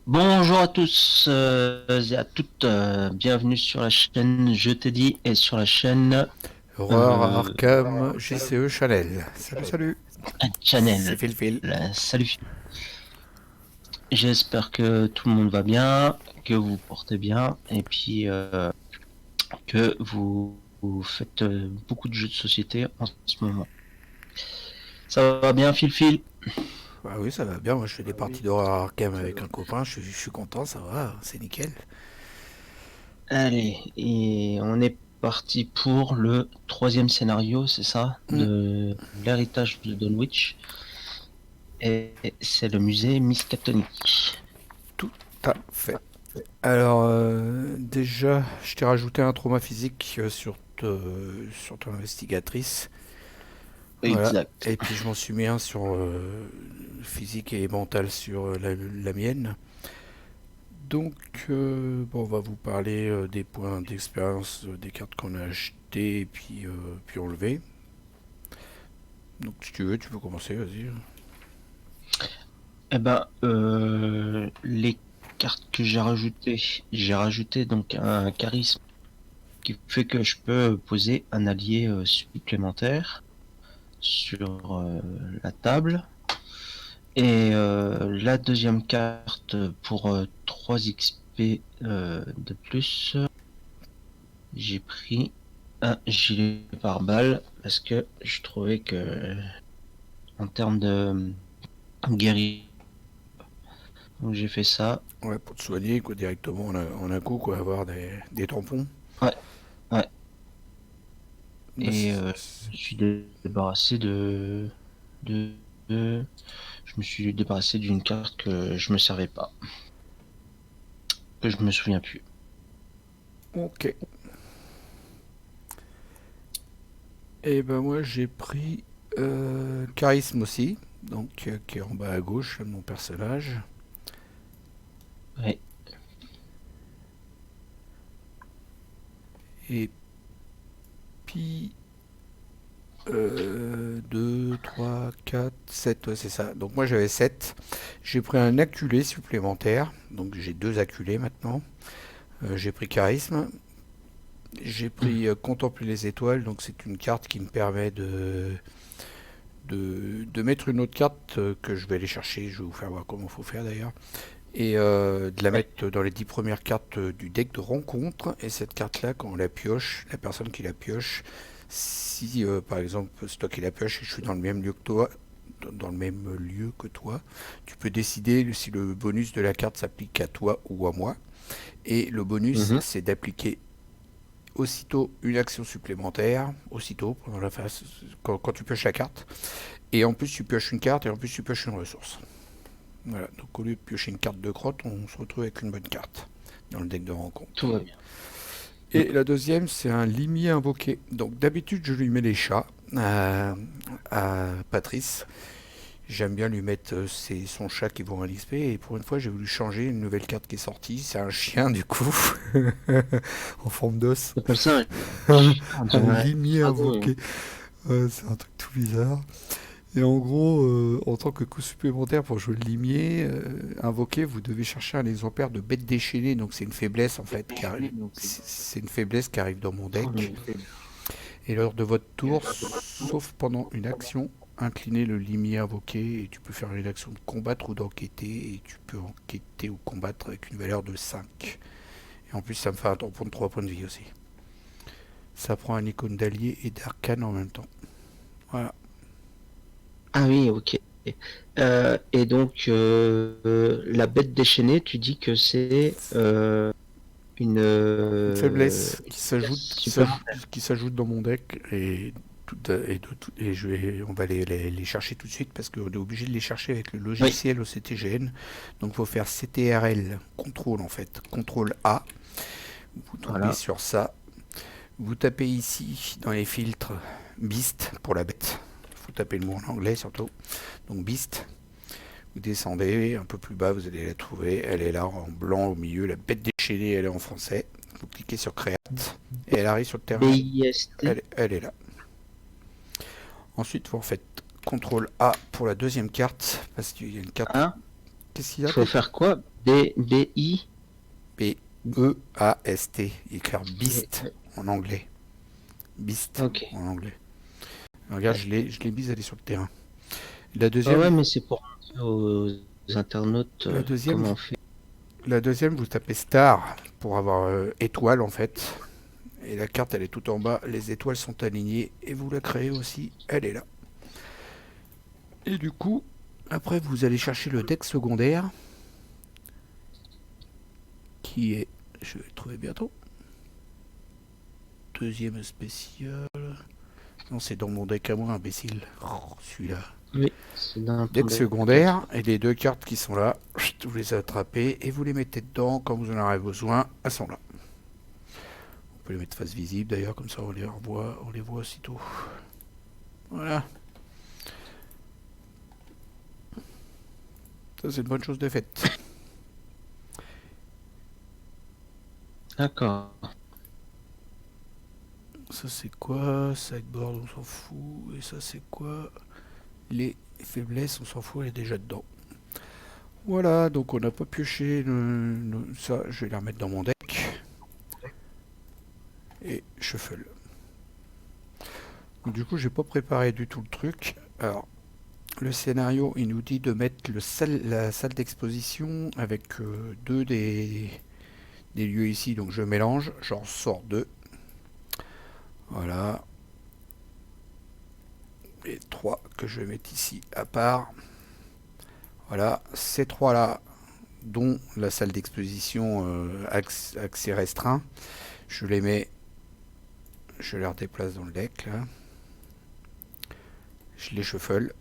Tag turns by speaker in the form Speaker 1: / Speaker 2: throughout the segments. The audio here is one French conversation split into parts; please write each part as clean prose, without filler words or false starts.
Speaker 1: Bonjour à tous et à toutes, bienvenue sur la chaîne Je t'ai dit et sur la chaîne
Speaker 2: Horreur
Speaker 1: euh,
Speaker 2: Arkham GCE Chanel. Salut, salut. C'est
Speaker 1: Channel.
Speaker 2: Phil.
Speaker 1: Salut, j'espère que tout le monde va bien, que vous vous portez bien et puis que vous faites beaucoup de jeux de société en ce moment. Ça va bien, Phil?
Speaker 2: Ah oui, ça va bien. Moi, je fais des parties d'horreur Arkham avec un copain. Je suis content, ça va. C'est nickel.
Speaker 1: Allez, et on est parti pour le troisième scénario, c'est ça,
Speaker 2: Hmm,
Speaker 1: de l'héritage de Dunwich. Et c'est le musée Miskatonic.
Speaker 2: tout à fait. Alors, déjà, je t'ai rajouté un trauma physique sur ton investigatrice. Voilà.
Speaker 1: Exact.
Speaker 2: Et puis, je m'en suis mis un sur physique et mental sur la mienne. Donc, bon, on va vous parler des points d'expérience des cartes qu'on a achetées et puis enlevées. Donc, si tu veux, tu peux commencer, vas-y.
Speaker 1: Eh ben, les cartes que j'ai rajouté donc un charisme qui fait que je peux poser un allié supplémentaire sur la table. Et la deuxième carte pour 3 XP de plus, j'ai pris un gilet pare-balles parce que je trouvais que en termes de guéri, donc j'ai fait ça.
Speaker 2: Ouais, pour te soigner, quoi, directement en un coup, quoi, avoir des tampons.
Speaker 1: Ouais, ouais.
Speaker 2: Bah,
Speaker 1: Et je me suis débarrassé de, de- je me suis débarrassé d'une carte que je me servais pas, que je me souviens plus.
Speaker 2: ok. Et ben moi, j'ai pris charisme aussi, donc qui est en bas à gauche, là, de mon personnage.
Speaker 1: Ouais.
Speaker 2: Et puis 2, 3, 4, 7, ouais, c'est ça. Donc moi j'avais 7. J'ai pris un acculé supplémentaire, donc j'ai deux acculés maintenant. J'ai pris charisme. J'ai pris contempler les étoiles, donc c'est une carte qui me permet de mettre une autre carte que je vais aller chercher. Je vais vous faire voir comment il faut faire d'ailleurs. Et de la
Speaker 1: Ouais.
Speaker 2: mettre dans les 10 premières cartes du deck de rencontre. Et cette carte-là, quand on la pioche, la personne qui la pioche, si par exemple c'est toi qui la pioche et je suis dans le même lieu que toi, dans le même lieu que toi, tu peux décider si le bonus de la carte s'applique à toi ou à moi. Et le bonus,
Speaker 1: Mhm.
Speaker 2: c'est d'appliquer aussitôt une action supplémentaire, aussitôt pendant la phase, quand tu pioches la carte. Et en plus, tu pioches une carte et en plus, tu pioches une ressource. Voilà, donc au lieu de piocher une carte de crotte, on se retrouve avec une bonne carte dans le deck de
Speaker 1: Tout
Speaker 2: rencontre.
Speaker 1: va bien. Mm.
Speaker 2: Et la deuxième, c'est un limier invoqué. Donc d'habitude, je lui mets les chats à Patrice. J'aime bien lui mettre son chat qui vaut un XP. Et pour une fois, j'ai voulu changer une nouvelle carte qui est sortie. C'est un chien, du coup, en forme d'os.
Speaker 1: T'appelles ça on
Speaker 2: Un
Speaker 1: dirait un
Speaker 2: limier
Speaker 1: dragon, hein.
Speaker 2: invoqué. Ouais, c'est un truc tout bizarre. Et en gros, en tant que coût supplémentaire pour jouer le limier invoqué, vous devez chercher un exemplaire de bête déchaînée. Donc c'est une faiblesse en fait qui arrive. C'est une faiblesse qui arrive dans mon
Speaker 1: Oh,
Speaker 2: deck. Et lors de votre tour, sauf pendant une action, inclinez le limier invoqué et tu peux faire une action de combattre ou d'enquêter et tu peux enquêter ou combattre avec une valeur de 5. Et en plus, ça me fait un tampon de 3 points de vie aussi. Ça prend un icône d'allié et d'arcane en même temps. Voilà.
Speaker 1: Ah oui, ok. Et donc, la bête déchaînée, tu dis que c'est une
Speaker 2: Une faiblesse
Speaker 1: pièce supplémentaire.
Speaker 2: qui s'ajoute dans mon deck et on va les chercher tout de suite parce qu'on est obligé de les chercher avec le
Speaker 1: Oui,
Speaker 2: logiciel au CTGN. Donc il faut faire CTRL, contrôle en fait, contrôle A. Vous tombez
Speaker 1: voilà.
Speaker 2: sur ça. Vous tapez ici dans les filtres Beast pour la bête. Il faut taper le mot en anglais surtout. Donc Beast. Vous descendez un peu plus bas, vous allez la trouver. Elle est là en blanc au milieu. La bête déchaînée, elle est en français. Vous cliquez sur Create et elle arrive sur le terrain.
Speaker 1: BIST.
Speaker 2: Elle est là. Ensuite, vous faites CTRL A pour la deuxième carte parce qu'il y a une carte.
Speaker 1: Hein?
Speaker 2: Qu'est-ce qu'il y a,
Speaker 1: Faut
Speaker 2: Pépé?
Speaker 1: faire quoi? B-I.
Speaker 2: B-E-A-S-T. Écrire Beast en anglais. Beast
Speaker 1: Ok.
Speaker 2: en anglais. Regarde, je l'ai mise, elle est sur le terrain. La
Speaker 1: Ah ouais,
Speaker 2: deuxième,
Speaker 1: mais c'est pour montrer aux internautes
Speaker 2: la deuxième,
Speaker 1: comment
Speaker 2: vous,
Speaker 1: on fait.
Speaker 2: la deuxième, vous tapez Star pour avoir étoile en fait. Et la carte, elle est tout en bas. Les étoiles sont alignées et vous la créez aussi. Elle est là. Et du coup, après, vous allez chercher le deck secondaire qui est, je vais le trouver bientôt. Deuxième spécial. Non, c'est dans mon deck à moi, imbécile. Oh, celui-là.
Speaker 1: Oui, c'est dans ton
Speaker 2: Deck
Speaker 1: deck à toi.
Speaker 2: secondaire, et les deux cartes qui sont là, vous les attrapez et vous les mettez dedans quand vous en aurez besoin. Elles sont là. On peut les mettre face visible d'ailleurs, comme ça on les voit aussitôt. Voilà. Ça, c'est une bonne chose de faite.
Speaker 1: D'accord.
Speaker 2: Ça, c'est quoi? Sideboard, on s'en fout. Et ça, c'est quoi? Les faiblesses, on s'en fout, elle est déjà dedans. Voilà, donc on n'a pas pioché ça. Je vais les remettre dans mon deck. Et shuffle. Donc, du coup, j'ai pas préparé du tout le truc. Alors, le scénario, il nous dit de mettre la salle d'exposition avec deux des lieux ici. Donc je mélange, j'en sors deux. Voilà. Et trois que je vais mettre ici à part. Voilà, ces trois-là, dont la salle d'exposition accès restreint, je les mets, je les redéplace dans le deck là. Je les shuffle.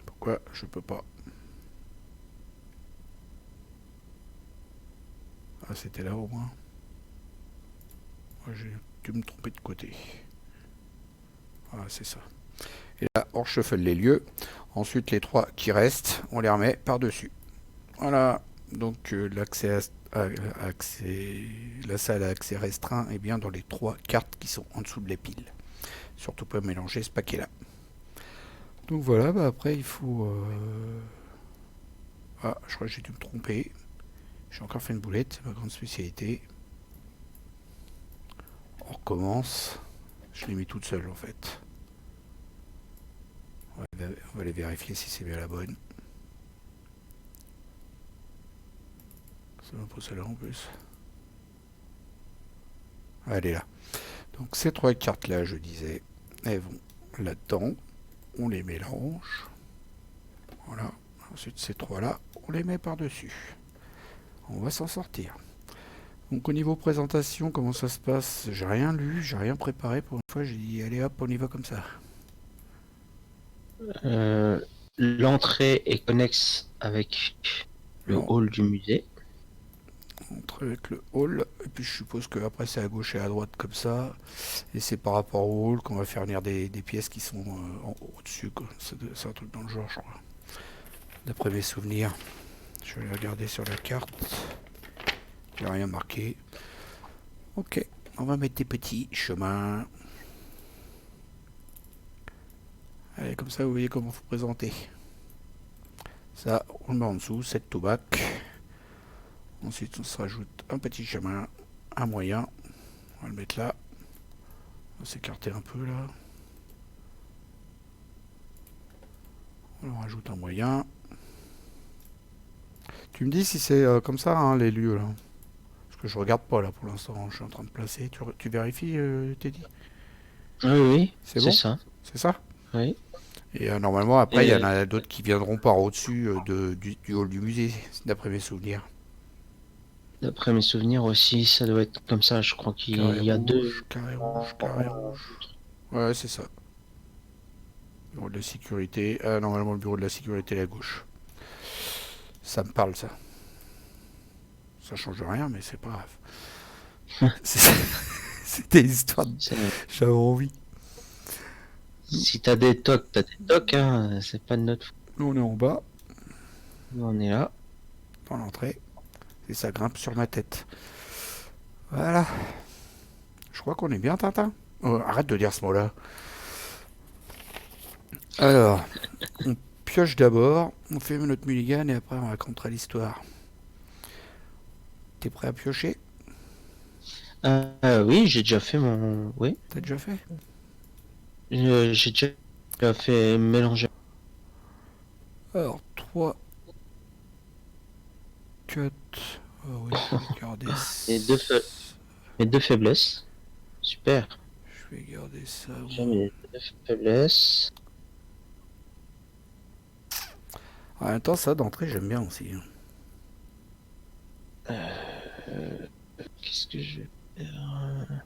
Speaker 2: Pourquoi je peux pas? Ah, c'était là au moins. J'ai dû me tromper de côté. Ah, c'est ça. Et là, on shuffle les lieux. Ensuite, les trois qui restent, on les remet par-dessus. Voilà. Donc, la salle à accès restreint est bien dans les trois cartes qui sont en dessous de les piles. Surtout pas mélanger ce paquet-là. Donc voilà, bah après, il faut... Ah, je crois que j'ai dû me tromper. J'ai encore fait une boulette, c'est ma grande spécialité. On recommence. Je l'ai mis toute seule en fait. On va aller vérifier si c'est bien la bonne. C'est même pas celle-là en plus. Ah, elle est là. Donc ces trois cartes là, je disais, elles vont là-dedans. On les mélange. Voilà. Ensuite ces trois là, on les met par-dessus. On va s'en sortir. Donc au niveau présentation, comment ça se passe? J'ai rien lu, j'ai rien préparé pour une fois. J'ai dit allez hop, on y va comme ça.
Speaker 1: Euh, L'entrée est connexe avec le
Speaker 2: Non.
Speaker 1: hall du musée.
Speaker 2: Entre avec le hall, et puis je suppose que après c'est à gauche et à droite comme ça, et c'est par rapport au hall qu'on va faire venir des pièces qui sont au-dessus, quoi. C'est un truc dans le genre, je crois. D'après mes souvenirs, je vais regarder sur la carte, j'ai rien marqué. Ok, on va mettre des petits chemins. Allez, comme ça vous voyez comment vous présenter. Ça, on le met en dessous, set to back. Ensuite, on se rajoute un petit chemin, un moyen. On va le mettre là. On va s'écarter un peu là. On en rajoute un moyen. Tu me dis si c'est comme ça, hein, les lieux là. Parce que je regarde pas là pour l'instant. Je suis en train de placer. Tu vérifies, Teddy?
Speaker 1: Oui, oui,
Speaker 2: C'est
Speaker 1: c'est
Speaker 2: bon?
Speaker 1: ça.
Speaker 2: C'est ça?
Speaker 1: Oui.
Speaker 2: Et normalement, après, il y en
Speaker 1: Et
Speaker 2: a d'autres qui viendront par au-dessus du hall du musée, d'après mes souvenirs.
Speaker 1: d'après mes souvenirs aussi, ça doit être comme ça. Je crois qu'il
Speaker 2: Carré
Speaker 1: y a
Speaker 2: rouge,
Speaker 1: deux.
Speaker 2: carré rouge, carré rouge. Ouais, c'est ça. Bureau de la sécurité. Ah, normalement, le bureau de la sécurité est à gauche. Ça me parle, ça. Ça change rien, mais c'est pas grave. C'était histoire de...
Speaker 1: C'est-
Speaker 2: J'avais envie. Nous,
Speaker 1: Si t'as des tocs, t'as des tocs, hein. C'est pas de notre faute.
Speaker 2: nous, on est en bas,
Speaker 1: Nous, on est là.
Speaker 2: dans l'entrée. Et ça grimpe sur ma tête. Voilà. Je crois qu'on est bien, Tintin. Oh, arrête de dire ce mot-là. Alors, on pioche d'abord, on fait notre mulligan et après on racontera l'histoire. T'es prêt à piocher?
Speaker 1: Oui, j'ai déjà fait mon. Oui,
Speaker 2: T'as déjà fait?
Speaker 1: j'ai déjà fait mélanger.
Speaker 2: Alors, 3, 4... Ah oui, je vais garder
Speaker 1: Et mes deux faiblesses. Super.
Speaker 2: Je vais garder ça.
Speaker 1: J'ai mes deux faiblesses.
Speaker 2: En même temps, ça d'entrée, j'aime bien aussi.
Speaker 1: Qu'est-ce que je vais faire?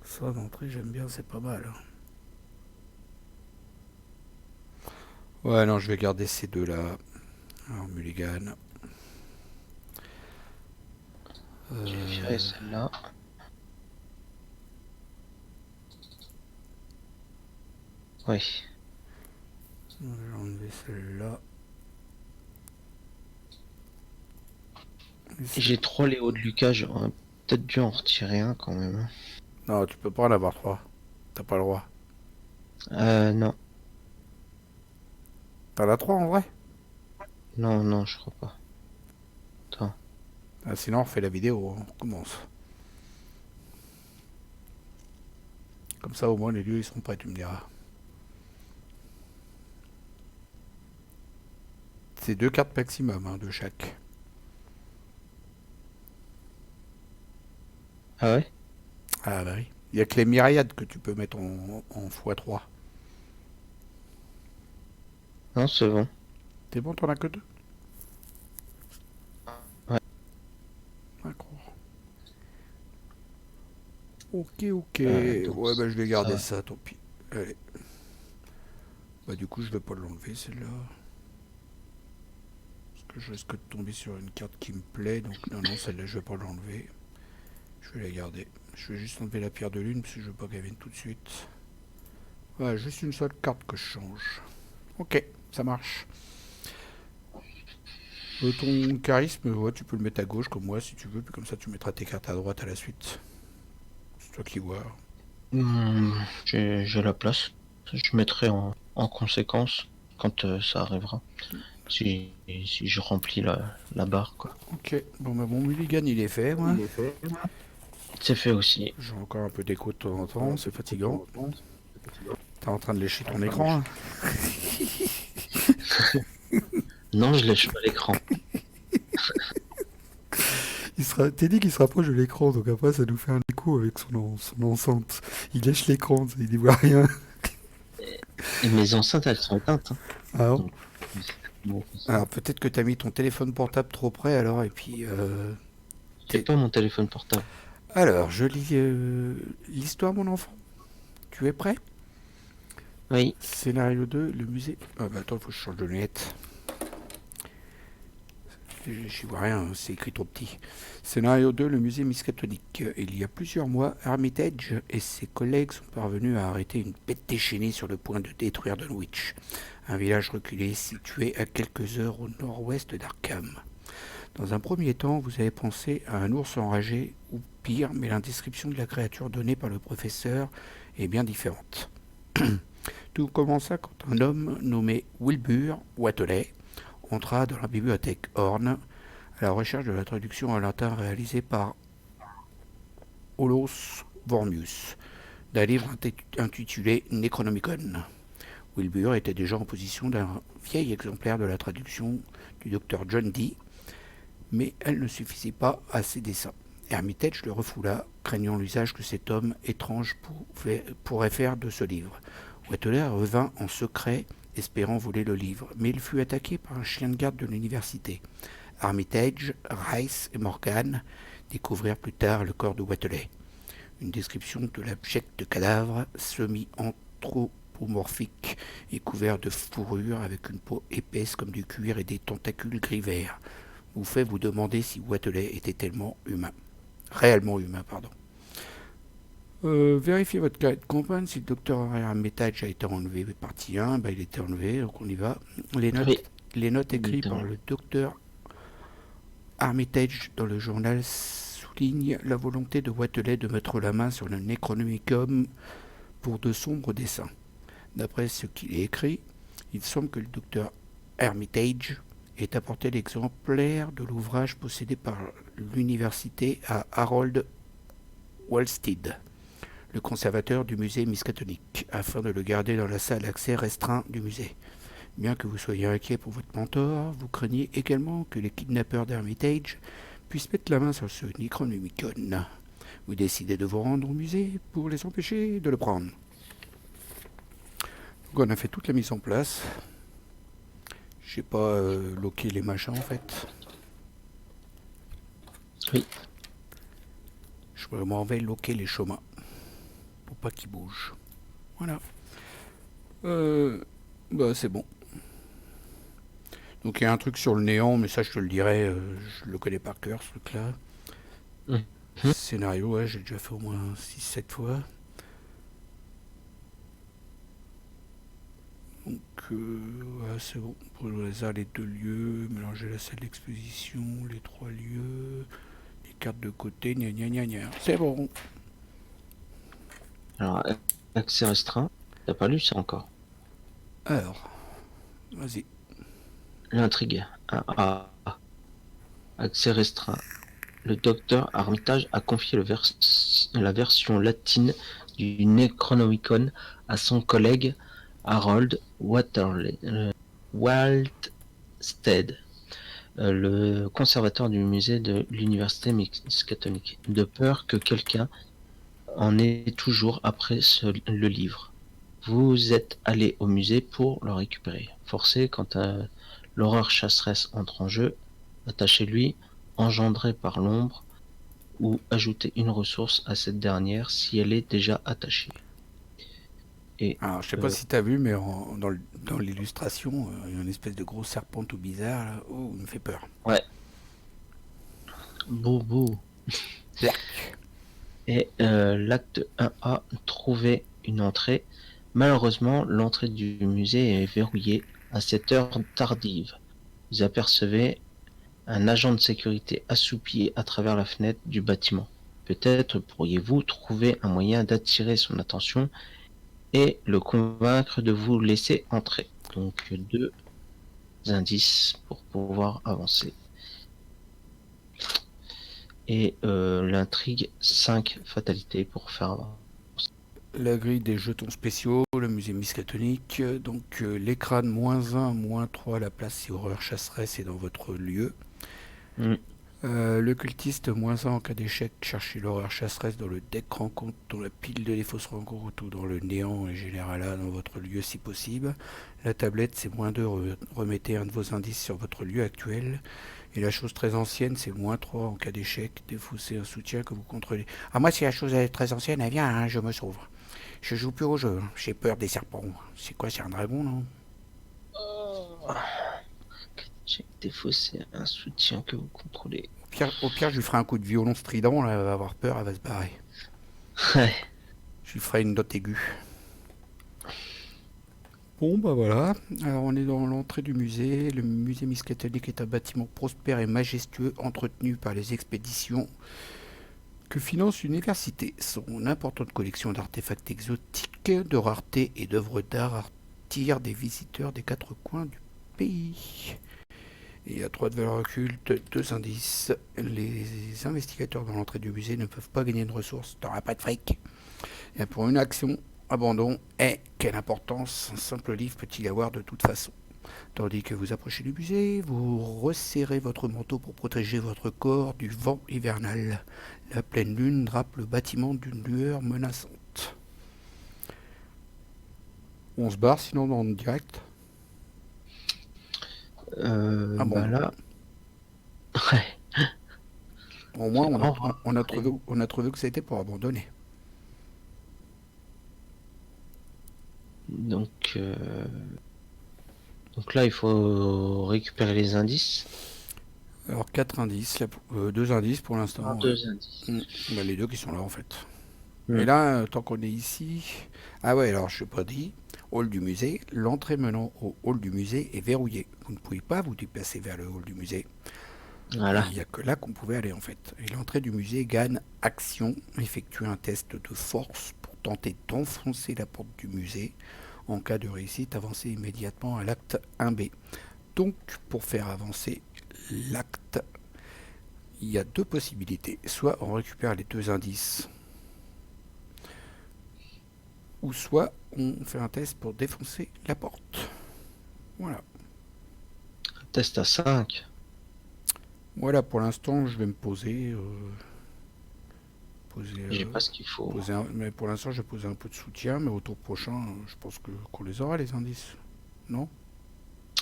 Speaker 2: Ça d'entrée, j'aime bien, c'est pas mal. Ouais, non, je vais garder ces deux-là. Alors, mulligan.
Speaker 1: Je vais virer celle-là. Oui.
Speaker 2: Je vais enlever celle-là.
Speaker 1: J'ai 3 Léo de Lucas, j'aurais peut-être dû en retirer un quand même.
Speaker 2: Non, tu peux pas en avoir 3. T'as pas le droit.
Speaker 1: Non.
Speaker 2: T'en as 3 en vrai?
Speaker 1: Non, non, je crois pas. Attends.
Speaker 2: Ah, sinon, on refait la vidéo. On commence. Comme ça, au moins, les lieux, ils seront prêts, tu me diras. C'est 2 cartes maximum, hein, de chaque.
Speaker 1: Ah ouais?
Speaker 2: Ah bah oui. Il y a que les myriades que tu peux mettre en x3.
Speaker 1: Non, c'est bon.
Speaker 2: T'es bon, t'en as que 2?
Speaker 1: Ouais.
Speaker 2: D'accord. Ok, ok.
Speaker 1: Donc,
Speaker 2: Ouais, bah je vais
Speaker 1: ça
Speaker 2: garder
Speaker 1: va.
Speaker 2: ça, tant pis. Allez. Bah du coup, je vais pas l'enlever, celle-là. Parce que je risque de tomber sur une carte qui me plaît. Donc non, non, celle-là, je vais pas l'enlever. Je vais la garder. Je vais juste enlever la pierre de lune, parce que je veux pas qu'elle vienne tout de suite. Voilà, juste une seule carte que je change. Ok, ça marche. Ton charisme, ouais, tu peux le mettre à gauche comme moi si tu veux, puis comme ça tu mettras tes cartes à droite à la suite. C'est toi qui vois.
Speaker 1: J'ai la place. Je mettrai en conséquence quand ça arrivera. Si je remplis la barre, quoi.
Speaker 2: Ok, bon bah mon mulligan il est fait, moi.
Speaker 1: C'est fait aussi.
Speaker 2: J'ai encore un peu d'écho de temps en temps, c'est fatigant. T'es en train de lécher ton écran là?
Speaker 1: Non, je lèche pas l'écran.
Speaker 2: T'es dit qu'il se rapproche de l'écran, donc après ça nous fait un écho avec son enceinte. Il lèche l'écran, il n'y voit rien.
Speaker 1: Et mes enceintes, elles sont éteintes, hein.
Speaker 2: Ah non.
Speaker 1: Donc, bon,
Speaker 2: Alors peut-être que t'as mis ton téléphone portable trop près alors, et puis...
Speaker 1: j'ai pas mon téléphone portable.
Speaker 2: Alors, je lis l'histoire, mon enfant. Tu es prêt?
Speaker 1: Oui.
Speaker 2: Scénario 2, le musée... Ah bah attends, il faut que je change de lunettes. J'y vois rien, c'est écrit trop petit. Scénario 2, le musée Miskatonic. Il y a plusieurs mois, Armitage et ses collègues sont parvenus à arrêter une bête déchaînée sur le point de détruire Dunwich, un village reculé situé à quelques heures au nord-ouest d'Arkham. Dans un premier temps, vous avez pensé à un ours enragé, ou pire, mais la description de la créature donnée par le professeur est bien différente. Tout commença quand un homme nommé Wilbur Watelet entra dans la bibliothèque Horn à la recherche de la traduction en latin réalisée par Olos Vormius d'un livre intitulé Necronomicon. Wilbur était déjà en possession d'un vieil exemplaire de la traduction du docteur John Dee, mais elle ne suffisait pas à ses desseins. Hermitage le refoula, craignant l'usage que cet homme étrange pourrait faire de ce livre. Watelet revint en secret, espérant voler le livre, mais il fut attaqué par un chien de garde de l'université. Armitage, Rice et Morgan découvrirent plus tard le corps de Watelet. Une description de l'abject cadavre semi-anthropomorphique et couvert de fourrure avec une peau épaisse comme du cuir et des tentacules gris-verts vous fait vous demander si Watelet était réellement humain, pardon. Vérifiez votre carnet de campagne. Si le docteur Armitage a été enlevé, partie 1, bah, il était enlevé, donc on y va.
Speaker 1: Oui.
Speaker 2: Les notes écrites par le docteur Armitage dans le journal soulignent la volonté de Watelet de mettre la main sur le Necronomicon pour de sombres dessins. D'après ce qu'il est écrit, il semble que le docteur Hermitage ait apporté l'exemplaire de l'ouvrage possédé par l'université à Harold Walstead, le conservateur du musée Miskatonic, afin de le garder dans la salle d'accès restreint du musée. Bien que vous soyez inquiet pour votre mentor, vous craignez également que les kidnappeurs d'Hermitage puissent mettre la main sur ce Necronomicon. Vous décidez de vous rendre au musée pour les empêcher de le prendre. Donc on a fait toute la mise en place. J'ai pas loqué les machins en fait.
Speaker 1: Oui.
Speaker 2: Je m'en vais loquer les chemins pour pas qu'ils bougent. Voilà. C'est bon. Donc il y a un truc sur le néant, mais ça je te le dirai, je le connais par cœur ce truc-là.
Speaker 1: Mhm.
Speaker 2: Scénario, ouais, j'ai déjà fait au moins 6-7 fois. Donc ouais, c'est bon. Pour le hasard, les 2 lieux, mélanger la salle d'exposition, les 3 lieux, les cartes de côté, gna gna gna gna. C'est bon.
Speaker 1: Alors, accès restreint. T'as pas lu ça encore?
Speaker 2: Alors, vas-y.
Speaker 1: L'intrigue. Accès restreint. Le docteur Armitage a confié la version latine du Necronomicon à son collègue Harold Walstead, le conservateur du musée de l'université Miskatonic, de peur que quelqu'un en ait toujours après le livre. Vous êtes allé au musée pour le récupérer. Forcé quand l'horreur chasseresse entre en jeu, attachez-lui, engendré par l'ombre, ou ajoutez une ressource à cette dernière si elle est déjà attachée. Et
Speaker 2: Alors, je sais pas si t'as vu, mais dans l'illustration, il y a une espèce de gros serpent tout bizarre. Là. Oh, il me fait peur.
Speaker 1: ouais, boubou.
Speaker 2: Black.
Speaker 1: Et l'acte 1A, trouver une entrée. Malheureusement, l'entrée du musée est verrouillée à cette heure tardive. Vous apercevez un agent de sécurité assoupi à travers la fenêtre du bâtiment. Peut-être pourriez-vous trouver un moyen d'attirer son attention et le convaincre de vous laisser entrer. Donc 2 indices pour pouvoir avancer. Et l'intrigue 5 fatalités pour faire avancer.
Speaker 2: La grille des jetons spéciaux, le musée Miskatonic. Donc l'écran -1, -3, la place si horreur chasseresse est dans votre lieu. Le cultiste -1 en cas d'échec, cherchez l'horreur chasseresse dans le deck rencontre, dans la pile de défausse rencontre ou dans le néant et général A dans votre lieu si possible. La tablette c'est -2, remettez un de vos indices sur votre lieu actuel. Et la chose très ancienne c'est -3 en cas d'échec, défausser un soutien que vous contrôlez. Ah moi si la chose est très ancienne elle vient, hein, je me sauve. Je joue plus au jeu, hein. J'ai peur des serpents. C'est quoi, c'est un dragon non?
Speaker 1: J'ai défaussé un soutien que vous contrôlez.
Speaker 2: Au pire, je lui ferai un coup de violon strident, là, elle va avoir peur, elle va se barrer.
Speaker 1: Ouais.
Speaker 2: Je lui ferai une note aiguë. Bon, bah voilà. Alors, on est dans l'entrée du musée. Le musée Miskatonic est un bâtiment prospère et majestueux entretenu par les expéditions que finance l'université. Son importante collection d'artefacts exotiques, de raretés et d'œuvres d'art attire des visiteurs des 4 coins du pays. Et à 3 de valeur occulte, 2 indices. Les investigateurs dans l'entrée du musée ne peuvent pas gagner de ressources. T'auras pas de fric. Et pour une action, abandon. Et quelle importance un simple livre peut-il avoir de toute façon? Tandis que vous approchez du musée, vous resserrez votre manteau pour protéger votre corps du vent hivernal. La pleine lune drape le bâtiment d'une lueur menaçante. On se barre sinon dans le direct.
Speaker 1: Ah bon. Bah là. Ouais.
Speaker 2: Au moins, on a trouvé que c'était pour abandonner.
Speaker 1: Donc là, il faut récupérer les indices.
Speaker 2: Alors 4 indices, 2 indices pour l'instant.
Speaker 1: Ah, 2 indices.
Speaker 2: Bah, les 2 qui sont là en fait. Et là, tant qu'on est ici... Ah ouais, alors je n'ai pas dit, hall du musée, l'entrée menant au hall du musée est verrouillée. Vous ne pouvez pas vous déplacer vers le hall du musée.
Speaker 1: Voilà.
Speaker 2: Il n'y a que là qu'on pouvait aller en fait. Et l'entrée du musée gagne action, effectuer un test de force pour tenter d'enfoncer la porte du musée En cas de réussite, avancez immédiatement à l'acte 1B. Donc, pour faire avancer l'acte, il y a deux possibilités. Soit on récupère les deux indices, ou soit on fait un test pour défoncer la porte. Voilà.
Speaker 1: Test à 5.
Speaker 2: Voilà, pour l'instant, je vais me poser.
Speaker 1: J'ai pas ce qu'il faut.
Speaker 2: Mais pour l'instant, je vais poser un peu de soutien, mais au tour prochain, je pense qu'on les aura, les indices. Non?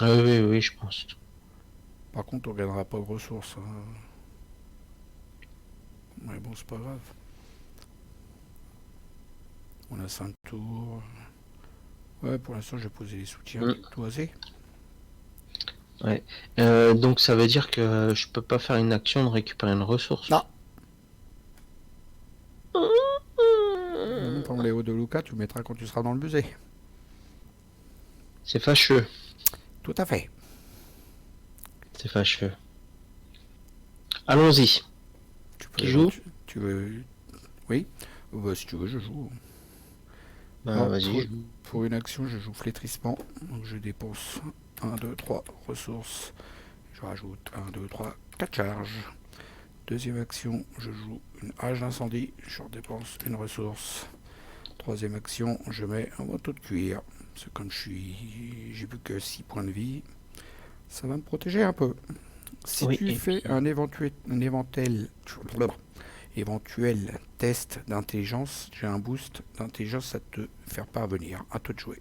Speaker 1: Ah oui, oui, je pense.
Speaker 2: Par contre, on ne gagnera pas de ressources. Hein. Mais bon, c'est pas grave. On a 5 tours. Ouais, pour l'instant, je vais poser les soutiens. Toi, c'est?
Speaker 1: Ouais. Donc ça veut dire que je peux pas faire une action de récupérer une ressource.
Speaker 2: Non. Pour les hauts de Luca, tu le mettras quand tu seras dans le musée.
Speaker 1: C'est fâcheux.
Speaker 2: Tout à fait.
Speaker 1: C'est fâcheux. Allons-y.
Speaker 2: Tu joues? Tu veux... Oui. Bah, si tu veux, je joue.
Speaker 1: Vas-y.
Speaker 2: Pour une action, je joue flétrissement. Donc je dépense 1, 2, 3 ressources. Je rajoute 1, 2, 3, 4 charges. Deuxième action, je joue une hache d'incendie. Je dépense une ressource. Troisième action, je mets un manteau de cuir. C'est comme j'ai plus que 6 points de vie. Ça va me protéger un peu. Si tu fais un éventuel test d'intelligence, j'ai un boost d'intelligence à te faire parvenir. À toi de jouer.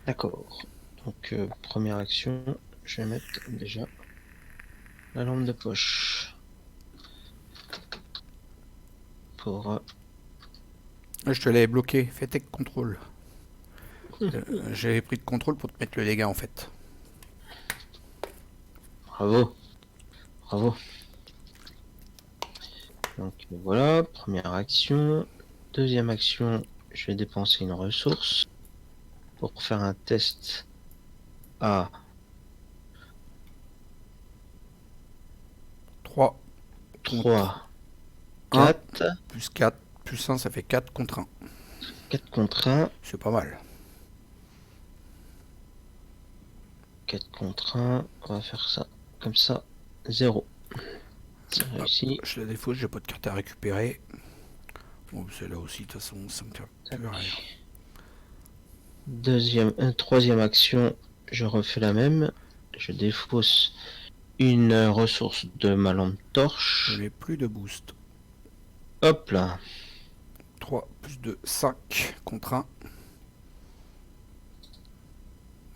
Speaker 1: D'accord. Donc, première action, je vais mettre déjà la lampe de poche. Pour...
Speaker 2: Je te l'avais bloqué. Fais tech contrôle. J'avais pris de contrôle pour te mettre le dégât en fait.
Speaker 1: Bravo. Bravo. Donc voilà, première action. Deuxième action, je vais dépenser une ressource pour faire un test à
Speaker 2: 3.
Speaker 1: 3, 4.
Speaker 2: 1, plus 4, plus 1, ça fait 4 contre 1.
Speaker 1: 4 contre 1.
Speaker 2: C'est pas mal.
Speaker 1: 4 contre 1. On va faire ça comme ça. 0. C'est réussi.
Speaker 2: Je la défausse, j'ai pas de carte à récupérer. Bon, c'est là aussi, de toute façon, ça me fait plus rien.
Speaker 1: Troisième action, je refais la même. Je défausse une ressource de ma lampe torche.
Speaker 2: Je n'ai plus de boost.
Speaker 1: Hop là.
Speaker 2: 3 plus 2, 5 contre 1.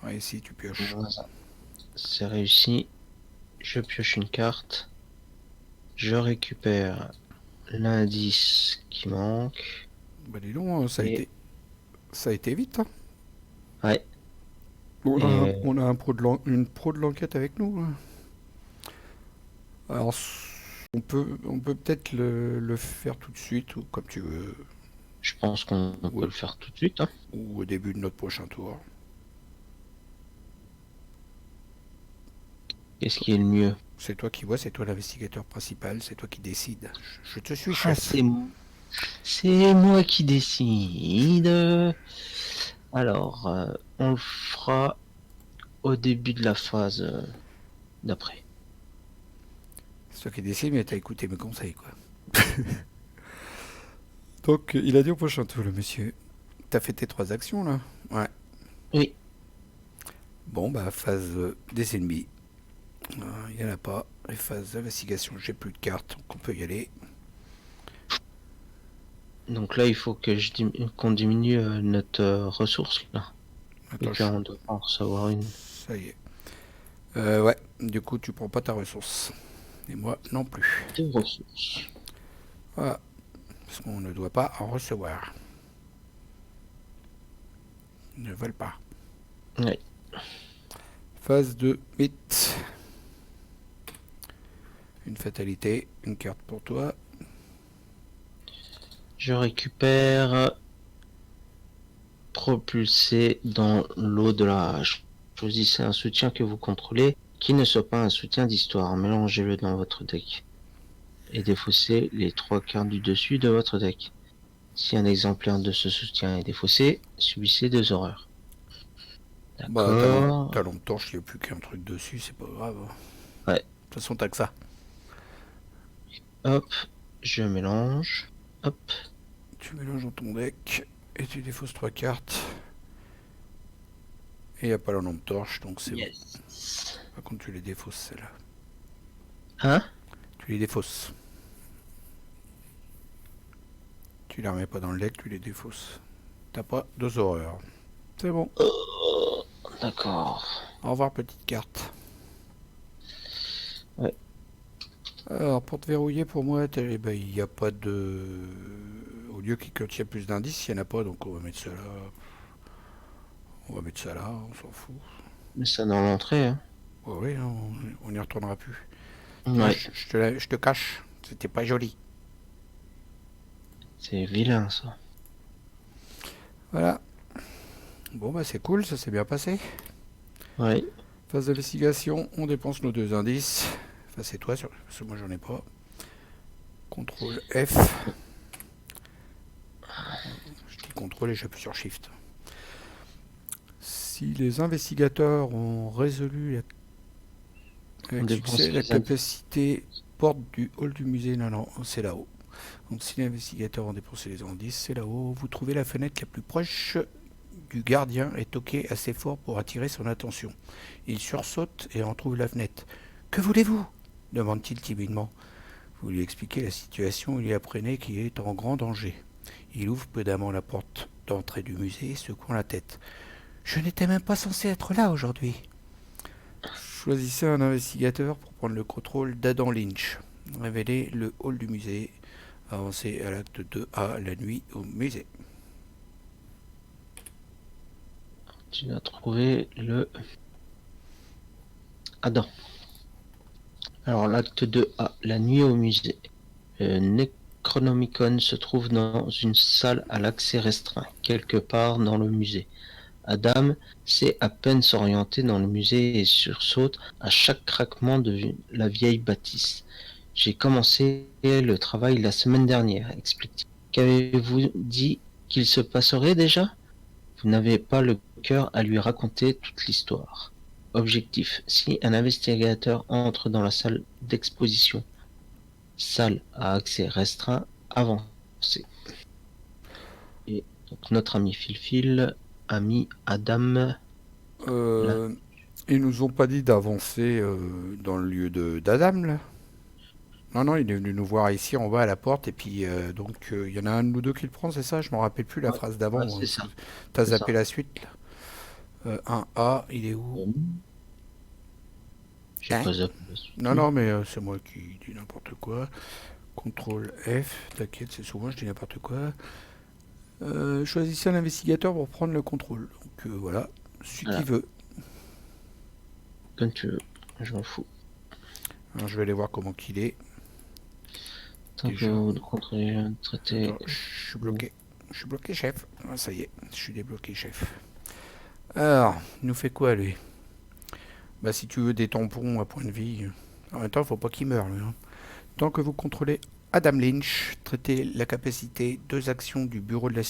Speaker 2: Ouais, ici, tu pioches.
Speaker 1: Voilà. C'est réussi. Je pioche une carte. Je récupère l'indice qui manque.
Speaker 2: Bah dis donc, ça a été vite. Hein.
Speaker 1: Ouais.
Speaker 2: On a une pro de l'enquête avec nous. Hein. Alors, on peut peut-être le faire tout de suite ou comme tu veux.
Speaker 1: Je pense qu'on peut le faire tout de suite. Hein.
Speaker 2: Ou au début de notre prochain tour.
Speaker 1: Qu'est-ce qui est le mieux?
Speaker 2: C'est toi qui vois, c'est toi l'investigateur principal, c'est toi qui décide. Je te suis,
Speaker 1: chef. C'est moi qui décide. Alors, on le fera au début de la phase d'après.
Speaker 2: C'est toi qui décide, mais t'as écouté mes conseils, quoi. Donc, il a dit au prochain tour, le monsieur. T'as fait tes 3 actions, là? Ouais.
Speaker 1: Oui.
Speaker 2: Bon, bah, phase des ennemis. Il n'y en a pas. Les phases d'investigation, j'ai plus de cartes, donc on peut y aller.
Speaker 1: Donc là, il faut que qu'on diminue notre ressource, là.
Speaker 2: Attends,
Speaker 1: et puis on doit en recevoir une.
Speaker 2: Ça y est. Ouais, du coup, tu prends pas ta ressource. Et moi non plus.
Speaker 1: 2 ressources.
Speaker 2: Voilà. Parce qu'on ne doit pas en recevoir. Ils ne veulent pas.
Speaker 1: Oui.
Speaker 2: Phase de mythe. Une fatalité, une carte pour toi.
Speaker 1: Je récupère propulsé dans l'au-delà. Choisissez un soutien que vous contrôlez qui ne soit pas un soutien d'histoire. Mélangez-le dans votre deck. Et défaussez les 3 cartes du dessus de votre deck. Si un exemplaire de ce soutien est défaussé, subissez 2 horreurs.
Speaker 2: Bah,
Speaker 1: D'accord.
Speaker 2: ta lampe torche, il n'y a plus qu'un truc dessus, c'est pas grave.
Speaker 1: Ouais.
Speaker 2: De toute façon, t'as que ça.
Speaker 1: Hop, je mélange. Hop.
Speaker 2: Tu mélanges dans ton deck et tu défausses 3 cartes. Et il n'y a pas la lampe torche, donc c'est bon.
Speaker 1: Yes.
Speaker 2: Par contre, tu les défausses, celles-là.
Speaker 1: Hein?
Speaker 2: Tu les défausses. Tu les remets pas dans le deck, tu les défausses. T'as pas 2 horreurs. C'est bon.
Speaker 1: D'accord.
Speaker 2: Au revoir, petite carte.
Speaker 1: Ouais.
Speaker 2: Alors, pour te verrouiller, pour moi, il n'y a pas de... Au lieu qu'il contient plus d'indices, il n'y en a pas, donc on va mettre ça là. On va mettre ça là, on s'en fout.
Speaker 1: Mais ça dans l'entrée, hein.
Speaker 2: Oh, oui, on n'y retournera plus. Tiens,
Speaker 1: Ouais.
Speaker 2: je te cache, c'était pas joli.
Speaker 1: C'est vilain, ça.
Speaker 2: Voilà. Bon, bah c'est cool, ça s'est bien passé.
Speaker 1: Ouais.
Speaker 2: Phase d'investigation, on dépense nos 2 indices. Enfin, c'est toi, parce que moi j'en ai pas. CTRL F. Je dis CTRL et j'appuie sur SHIFT. Si les investigateurs ont résolu avec succès la capacité porte du hall du musée, non, c'est là-haut. Donc si les investigateurs ont dépensé les indices, c'est là-haut. Vous trouvez la fenêtre la plus proche du gardien et toquez assez fort pour attirer son attention. Il sursaute et en trouve la fenêtre. Que voulez-vous demande-t-il timidement. Vous lui expliquez la situation et lui apprenez qu'il est en grand danger. Il ouvre prudemment la porte d'entrée du musée, secouant la tête. Je n'étais même pas censé être là aujourd'hui. Choisissez un investigateur pour prendre le contrôle d'Adam Lynch. Révélez le hall du musée. Avancez à l'acte 2A la nuit au musée.
Speaker 1: Tu as trouvé le Adam. Alors, l'acte 2A, la nuit au musée. Le Necronomicon se trouve dans une salle à l'accès restreint, quelque part dans le musée. Adam sait à peine s'orienter dans le musée et sursaute à chaque craquement de la vieille bâtisse. J'ai commencé le travail la semaine dernière, explique-t-il. Qu'avez-vous dit qu'il se passerait déjà? Vous n'avez pas le cœur à lui raconter toute l'histoire. Objectif, si un investigateur entre dans la salle d'exposition, salle à accès restreint, avancez. Et donc notre ami Phil a mis Adam là.
Speaker 2: Ils nous ont pas dit d'avancer dans le lieu d'Adam, là. Non, il est venu nous voir ici en bas à la porte et puis donc il y en a un de nous deux qui le prend, c'est ça? Je m'en rappelle plus la
Speaker 1: Ouais,
Speaker 2: phrase
Speaker 1: ouais,
Speaker 2: d'avant.
Speaker 1: c'est ça.
Speaker 2: T'as
Speaker 1: C'est ça.
Speaker 2: zappé la suite là. 1A, il est où?
Speaker 1: J'ai
Speaker 2: Hein?
Speaker 1: pas zappé la suite.
Speaker 2: Non, mais c'est moi qui dis n'importe quoi. CTRL F, t'inquiète, c'est souvent je dis n'importe quoi. Choisissez un investigateur pour prendre le contrôle. Donc voilà, celui
Speaker 1: Voilà.
Speaker 2: qui veut.
Speaker 1: Comme tu veux, je m'en fous.
Speaker 2: Alors, je vais aller voir comment qu'il est.
Speaker 1: Tant que vous contrôlez le traité.
Speaker 2: Attends, je suis bloqué. Je suis bloqué, chef. Ah, ça y est, je suis débloqué, chef. Alors, il nous fait quoi, lui? Bah, si tu veux des tampons à point de vie. En même temps, faut pas qu'il meure, lui. Hein. Tant que vous contrôlez Adam Lynch, traitez la capacité 2 actions du bureau de la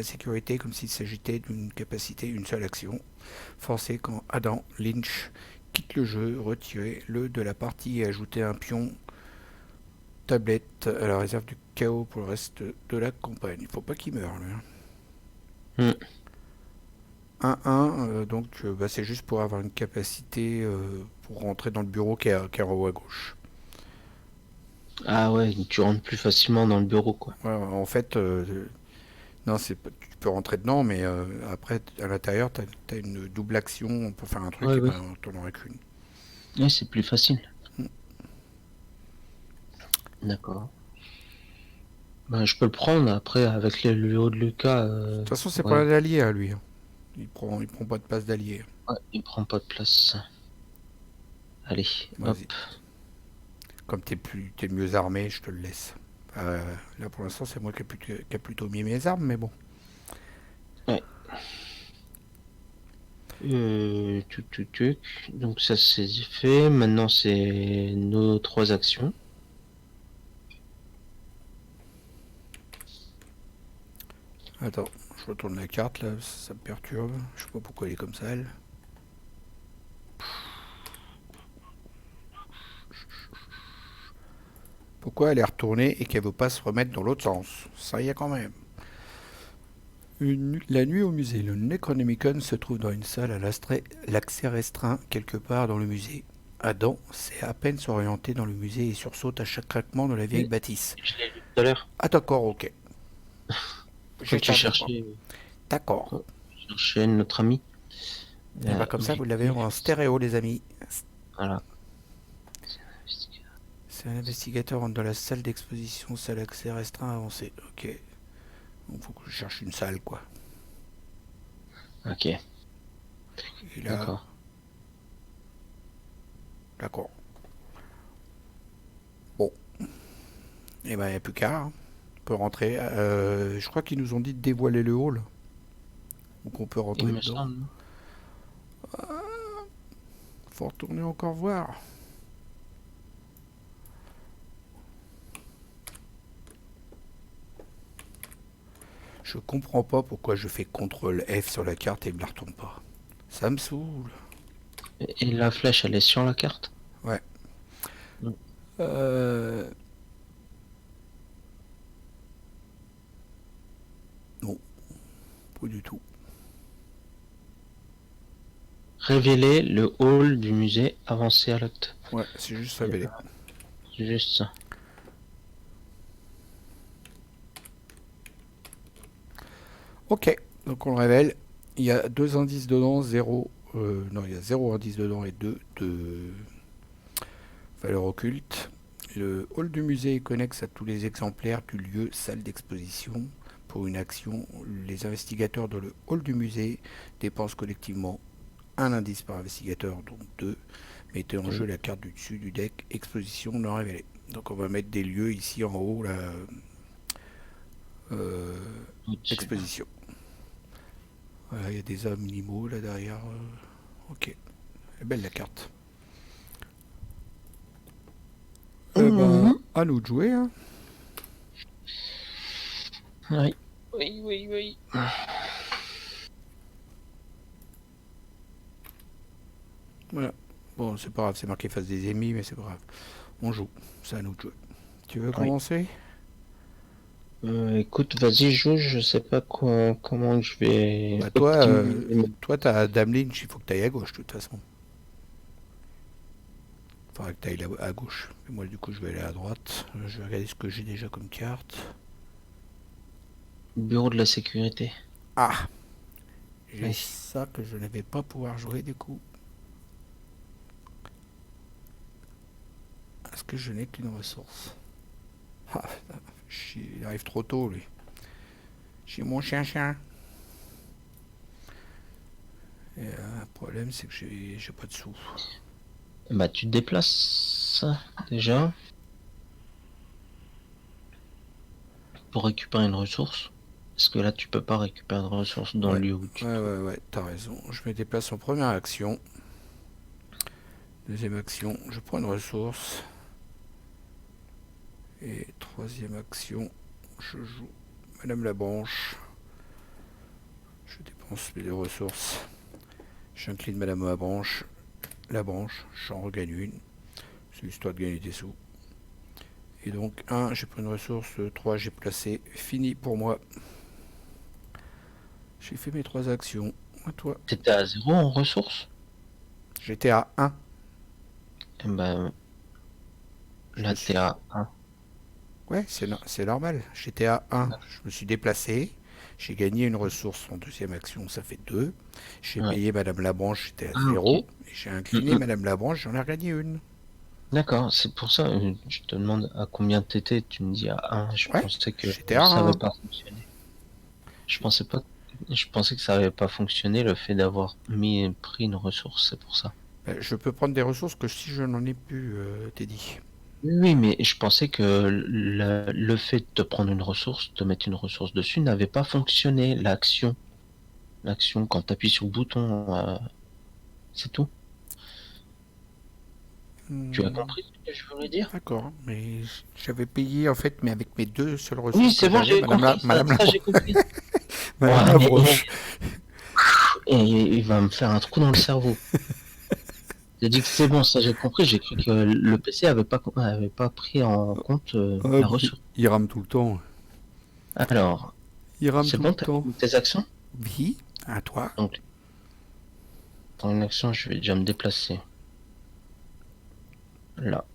Speaker 2: sécurité comme s'il s'agitait d'une capacité, une seule action. Forcez quand Adam Lynch quitte le jeu, retirez-le de la partie et ajoutez un pion tablette à la réserve du chaos pour le reste de la campagne. Il faut pas qu'il meure, lui. Hein. 1-1, donc bah, c'est juste pour avoir une capacité pour rentrer dans le bureau qui est en haut à gauche.
Speaker 1: Ah ouais, tu rentres plus facilement dans le bureau, quoi.
Speaker 2: Ouais, en fait, non, tu peux rentrer dedans, mais après, à l'intérieur, t'as une double action pour faire un truc
Speaker 1: Ouais,
Speaker 2: et
Speaker 1: ouais.
Speaker 2: ben, t'en aurais qu'une.
Speaker 1: Ouais, c'est plus facile.
Speaker 2: Mm.
Speaker 1: D'accord. Ben, je peux le prendre après avec le haut de Lucas.
Speaker 2: De toute façon, c'est
Speaker 1: Ouais.
Speaker 2: pas un allié, hein, lui. Hein. Il prend pas de place d'allié.
Speaker 1: Ouais, il prend pas de place. Allez, hop.
Speaker 2: Vas-y. Comme t'es le mieux armé, je te le laisse. Là, pour l'instant, c'est moi qui ai plutôt mis mes armes, mais bon.
Speaker 1: Ouais. Donc ça c'est fait. Maintenant c'est nos 3 actions.
Speaker 2: Attends, je retourne la carte là, ça me perturbe. Je sais pas pourquoi elle est comme ça, elle. Pourquoi elle est retournée et qu'elle veut pas se remettre dans l'autre sens? Ça y est quand même. La nuit au musée. Le Necronomicon se trouve dans une salle à l'accès restreint quelque part dans le musée. Adam sait à peine s'orienter dans le musée et sursaute à chaque craquement de la vieille
Speaker 1: Oui,
Speaker 2: bâtisse.
Speaker 1: je l'ai lu tout à l'heure.
Speaker 2: Ah d'accord, ok. Je
Speaker 1: Quand tu
Speaker 2: savais pas.
Speaker 1: cherchais,
Speaker 2: D'accord.
Speaker 1: quand tu cherchais notre ami,
Speaker 2: Et bah comme ça, vous l'avez en stéréo, les amis.
Speaker 1: voilà.
Speaker 2: C'est un investigateur entre dans la salle d'exposition, salle accès restreint avancé. Ok. Donc faut que je cherche une salle, quoi.
Speaker 1: Ok,
Speaker 2: Et là,
Speaker 1: d'accord.
Speaker 2: d'accord. Bon. Et ben, il n'y a plus qu'à. Hein. On peut rentrer. Je crois qu'ils nous ont dit de dévoiler le hall. Donc on peut
Speaker 1: Il
Speaker 2: rentrer
Speaker 1: me
Speaker 2: dedans.
Speaker 1: semble.
Speaker 2: Faut retourner encore voir. Je comprends pas pourquoi je fais CTRL F sur la carte et il me la retourne pas. Ça me saoule.
Speaker 1: Et la flèche, elle est sur la carte?
Speaker 2: Ouais.
Speaker 1: Mm.
Speaker 2: Non, pas du tout.
Speaker 1: Révéler le hall du musée avancé à l'acte.
Speaker 2: Ouais, c'est juste révélé.
Speaker 1: C'est juste ça.
Speaker 2: Ok, donc on le révèle. Il y a deux indices dedans, non, il y a zéro indice dedans et deux de valeur occulte. Le hall du musée est connexe à tous les exemplaires du lieu salle d'exposition. Pour une action, les investigateurs dans le hall du musée dépensent collectivement un indice par investigateur, donc deux. Mettez en jeu la carte du dessus du deck exposition non révélée. Donc on va mettre des lieux ici en haut, là,
Speaker 1: Au-dessus.
Speaker 2: exposition. Voilà, il y a des animaux là derrière. Ok, elle est belle la carte. Eh ben, à nous de jouer. Hein.
Speaker 1: Oui. Oui, oui, oui.
Speaker 2: Voilà. Bon, c'est pas grave, c'est marqué face des ennemis, mais c'est pas grave. On joue, c'est à nous de jouer. Tu veux
Speaker 1: Oui.
Speaker 2: commencer?
Speaker 1: Écoute, vas-y, joue, je sais pas comment je vais
Speaker 2: Bah
Speaker 1: optimiser.
Speaker 2: toi t'as Dame Lynch, il faut que tu ailles à gauche de toute façon. Faudra que tu ailles à gauche. Et moi du coup je vais aller à droite. Je vais regarder ce que j'ai déjà comme carte.
Speaker 1: Bureau de la sécurité.
Speaker 2: Ah, j'ai
Speaker 1: Oui.
Speaker 2: ça que je ne vais pas pouvoir jouer du coup. Est-ce que je n'ai qu'une ressource? Ah, il arrive trop tôt lui. J'ai mon chien. Et le problème c'est que j'ai pas de sous.
Speaker 1: Bah, tu te déplaces déjà pour récupérer une ressource. Parce que là, tu peux pas récupérer de ressources dans le lieu où tu te trouves.
Speaker 2: Ouais, t'as raison. Je me déplace en première action. Deuxième action, je prends une ressource. Et troisième action, je joue Madame la Branche. Je dépense mes deux ressources. J'incline Madame la branche, j'en regagne une. C'est histoire de gagner des sous. Et donc, 1, j'ai pris une ressource, 3, j'ai placé. Fini pour moi. J'ai fait mes 3 actions. À toi.
Speaker 1: T'étais à 0 en ressources?
Speaker 2: J'étais à 1.
Speaker 1: Eh ben,
Speaker 2: Je
Speaker 1: là,
Speaker 2: me
Speaker 1: t'es
Speaker 2: suis...
Speaker 1: à 1.
Speaker 2: Ouais, c'est normal. J'étais à 1. Je me suis déplacé. J'ai gagné une ressource en deuxième action, ça fait 2. J'ai
Speaker 1: Ouais.
Speaker 2: payé Madame Labranche, j'étais à
Speaker 1: Ah,
Speaker 2: 0.
Speaker 1: ok.
Speaker 2: Et j'ai incliné Madame Labranche, j'en ai regagné une.
Speaker 1: D'accord, c'est pour ça, je te demande à combien t'étais, tu me dis à 1, je
Speaker 2: Ouais,
Speaker 1: pensais que
Speaker 2: j'étais à
Speaker 1: ça
Speaker 2: 1.
Speaker 1: avait pas fonctionné. Je pensais que ça avait pas fonctionné le fait d'avoir pris une ressource, c'est pour ça.
Speaker 2: Je peux prendre des ressources que si je n'en ai plus, Teddy.
Speaker 1: Oui, mais je pensais que le fait de te prendre une ressource, de mettre une ressource dessus, n'avait pas fonctionné, l'action. L'action, quand tu appuies sur le bouton, c'est tout. Tu as compris ce que je voulais dire?
Speaker 2: D'accord, mais j'avais payé en fait, mais avec mes deux seules
Speaker 1: Oui,
Speaker 2: ressources que
Speaker 1: c'est bon,
Speaker 2: j'avais,
Speaker 1: j'ai compris,
Speaker 2: Madame
Speaker 1: ça
Speaker 2: Labranche.
Speaker 1: j'ai compris.
Speaker 2: Madame
Speaker 1: Ouais,
Speaker 2: Avroche.
Speaker 1: et il va me faire un trou dans le cerveau. J'ai dit que c'est bon, ça j'ai compris, j'ai cru que le PC avait pas pris en compte
Speaker 2: Ah,
Speaker 1: la
Speaker 2: bah,
Speaker 1: ressource.
Speaker 2: il rame tout le temps.
Speaker 1: Alors,
Speaker 2: Il rame
Speaker 1: c'est
Speaker 2: tout le
Speaker 1: bon, t'as
Speaker 2: temps.
Speaker 1: mis tes actions?
Speaker 2: Oui, à toi.
Speaker 1: Donc, dans une action, je vais déjà me déplacer. Là.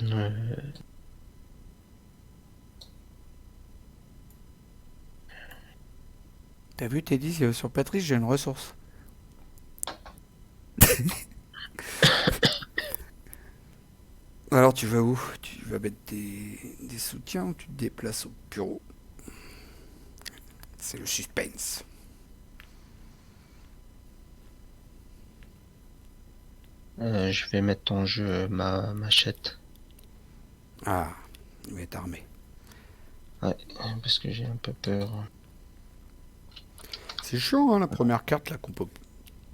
Speaker 1: Euh,
Speaker 2: T'as vu, Teddy, sur Patrice, j'ai une ressource. Alors, tu vas où? Tu vas mettre des soutiens ou tu te déplaces au bureau? C'est le suspense.
Speaker 1: je vais mettre en jeu ma machette.
Speaker 2: Ah, il va être armé.
Speaker 1: Ouais, parce que j'ai un peu peur.
Speaker 2: C'est chiant, hein, la première carte, là, qu'on peut...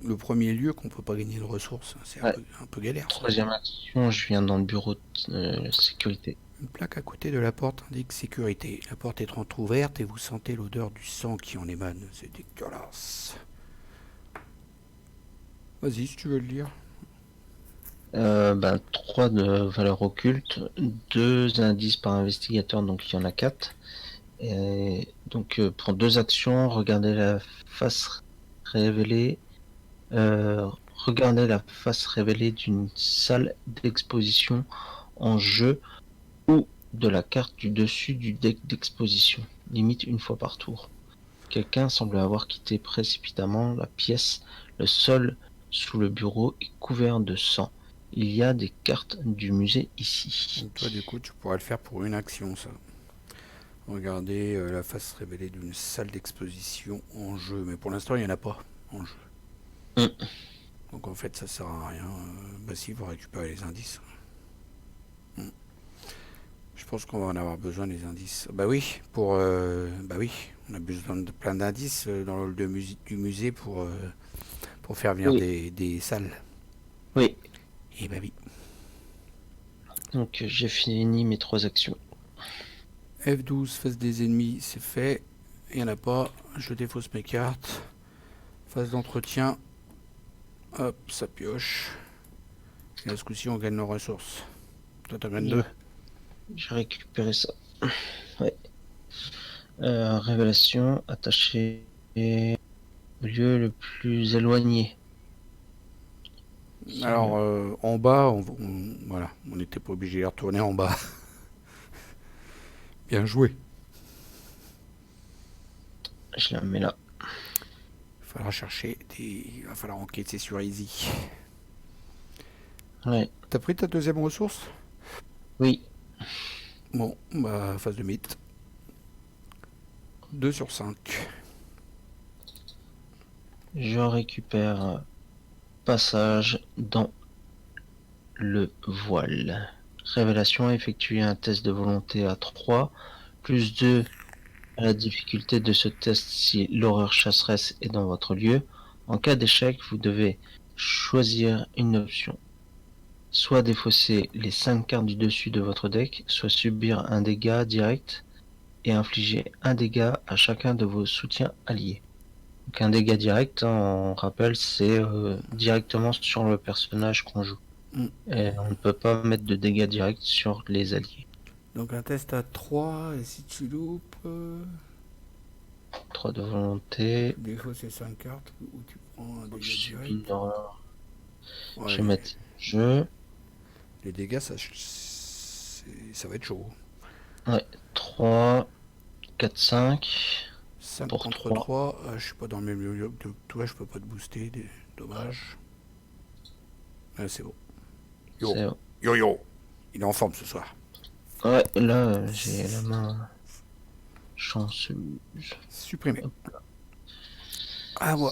Speaker 2: Le premier lieu qu'on peut pas gagner de ressources. C'est
Speaker 1: Ouais,
Speaker 2: un peu galère, ça.
Speaker 1: troisième action, je viens dans le bureau de sécurité.
Speaker 2: Une plaque à côté de la porte indique sécurité. La porte est entrouverte et vous sentez l'odeur du sang qui en émane. C'est dégueulasse. Vas-y, si tu veux le lire.
Speaker 1: 3 de valeur occulte, 2 indices par investigateur, donc il y en a 4. Et donc pour 2 actions, révélée, regardez la face révélée d'une salle d'exposition en jeu ou de la carte du dessus du deck d'exposition, limite une fois par tour. Quelqu'un semble avoir quitté précipitamment la pièce, le sol sous le bureau est couvert de sang. Il y a des cartes du musée ici.
Speaker 2: Donc toi, du coup, tu pourrais le faire pour une action, ça. Regardez la face révélée d'une salle d'exposition en jeu. Mais pour l'instant, il n'y en a pas en jeu.
Speaker 1: Mm.
Speaker 2: Donc en fait, ça sert à rien. Bah si, vous récupérez les indices. Je pense qu'on va en avoir besoin des indices. Bah oui, bah oui, on a besoin de plein d'indices dans le hall du musée pour faire venir
Speaker 1: Oui,
Speaker 2: des salles.
Speaker 1: oui.
Speaker 2: Et bah oui.
Speaker 1: Donc j'ai fini mes 3 actions.
Speaker 2: F12, face des ennemis, c'est fait. Il n'y en a pas. Je défausse mes cartes. Phase d'entretien. Hop, ça pioche. Et à ce coup-ci, on gagne nos ressources. Toi, t'en gagnes
Speaker 1: J'ai
Speaker 2: 2.
Speaker 1: j'ai récupéré ça. Ouais. Révélation, attaché au lieu le plus éloigné.
Speaker 2: Alors, en bas, voilà, on n'était pas obligé de retourner en bas. Bien joué.
Speaker 1: Je la mets là.
Speaker 2: Il va falloir enquêter sur Easy.
Speaker 1: Ouais.
Speaker 2: T'as pris ta deuxième ressource?
Speaker 1: Oui.
Speaker 2: Bon, bah, phase de mythe. 2 sur 5.
Speaker 1: Je récupère passage dans le voile. Révélation, effectuer un test de volonté à 3, plus 2 à la difficulté de ce test si l'horreur chasseresse est dans votre lieu. En cas d'échec, vous devez choisir une option. Soit défausser les 5 cartes du dessus de votre deck, soit subir un dégât direct et infliger un dégât à chacun de vos soutiens alliés. Donc un dégât direct, hein, on rappelle, c'est directement sur le personnage qu'on joue.
Speaker 2: Mm.
Speaker 1: Et on ne peut pas mettre de dégâts directs sur les alliés.
Speaker 2: Donc un test à 3, et si tu loupes,
Speaker 1: 3 de volonté.
Speaker 2: tu défausses ces 5 cartes, ou tu prends un
Speaker 1: Je
Speaker 2: dégât
Speaker 1: subis
Speaker 2: direct.
Speaker 1: une horreur. Je
Speaker 2: Ouais,
Speaker 1: vais mettre jeu.
Speaker 2: les dégâts, ça va être chaud.
Speaker 1: Ouais, 3, 4, 5.
Speaker 2: 5
Speaker 1: Pour
Speaker 2: contre
Speaker 1: 3.
Speaker 2: 3, je suis pas dans le même lieu que toi, je peux pas te booster, dommage. Ouais, c'est bon. Yo,
Speaker 1: C'est...
Speaker 2: yo, yo, il est en forme ce soir.
Speaker 1: Ouais, là, j'ai la main chanceuse.
Speaker 2: Supprimé.
Speaker 1: Hop là.
Speaker 2: À moi.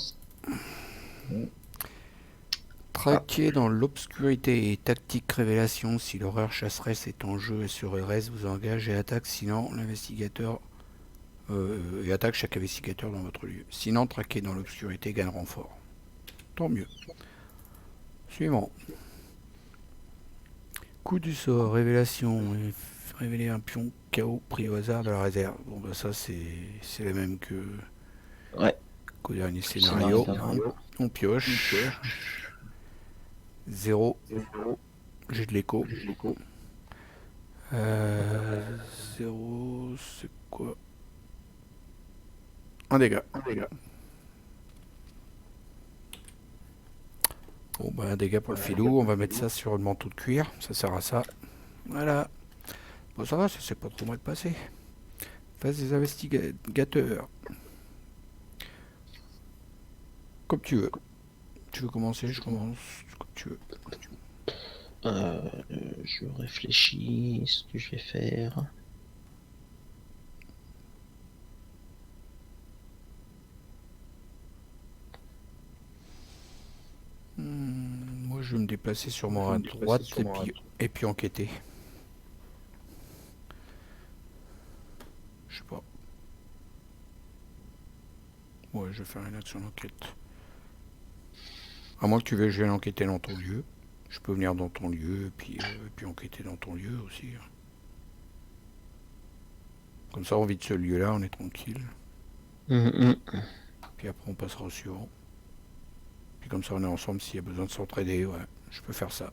Speaker 1: Ah,
Speaker 2: Traquer dans l'obscurité et tactique révélation. Si l'horreur chasseresse est en jeu et sur RS vous engage et attaque. Sinon, l'investigateur et attaque chaque investigateur dans votre lieu. Sinon, traquer dans l'obscurité gagne renfort. Tant mieux. Suivant. Coup du sort, révélation. Révéler un pion KO pris au hasard de la réserve. Bon bah ça c'est la même que
Speaker 1: Ouais,
Speaker 2: qu'au dernier
Speaker 1: scénario
Speaker 2: scénario.
Speaker 1: d'avant.
Speaker 2: On pioche. 0, j'ai de l'écho. 0, c'est quoi? Un dégât. Bon bah un dégât pour le filou, on va mettre ça sur le manteau de cuir, ça sert à ça. Voilà. Bon ça va, ça s'est pas trop mal passé. Phase des investigateurs. Comme tu veux. Tu veux commencer, je commence. Comme tu veux.
Speaker 1: Euh, je réfléchis ce que je vais faire.
Speaker 2: Moi je vais me déplacer sûrement à droite et puis enquêter. Je sais pas. Ouais, je vais faire une action d'enquête. À moins que tu veuilles que je vienne enquêter dans ton lieu. Je peux venir dans ton lieu et puis enquêter dans ton lieu aussi. Comme ça, on vide ce lieu-là, on est tranquille.
Speaker 1: Mhm.
Speaker 2: Puis après, on passera au suivant. Puis comme ça, on est ensemble s'il y a besoin de s'entraider. Ouais, je peux faire ça.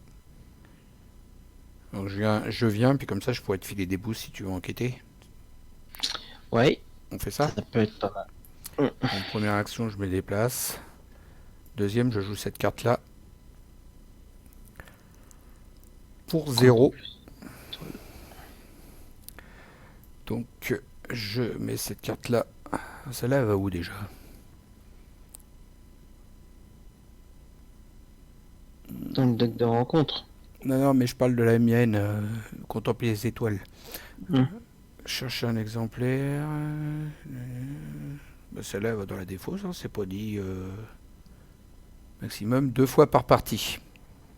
Speaker 2: Donc je viens, puis comme ça, je pourrais te filer des boosts si tu veux enquêter.
Speaker 1: Ouais,
Speaker 2: On fait ça?
Speaker 1: ça peut être pas mal.
Speaker 2: En première action, je me déplace. Deuxième, je joue cette carte-là. Pour 0. Donc, je mets cette carte-là. Celle-là, elle va où déjà?
Speaker 1: Dans le deck de rencontre.
Speaker 2: Non, non, mais je parle de la mienne. Contempler les étoiles.
Speaker 1: Hmm.
Speaker 2: Chercher un exemplaire. Bah, celle-là, elle va dans la défausse. Hein, c'est pas dit. Maximum 2 fois par partie.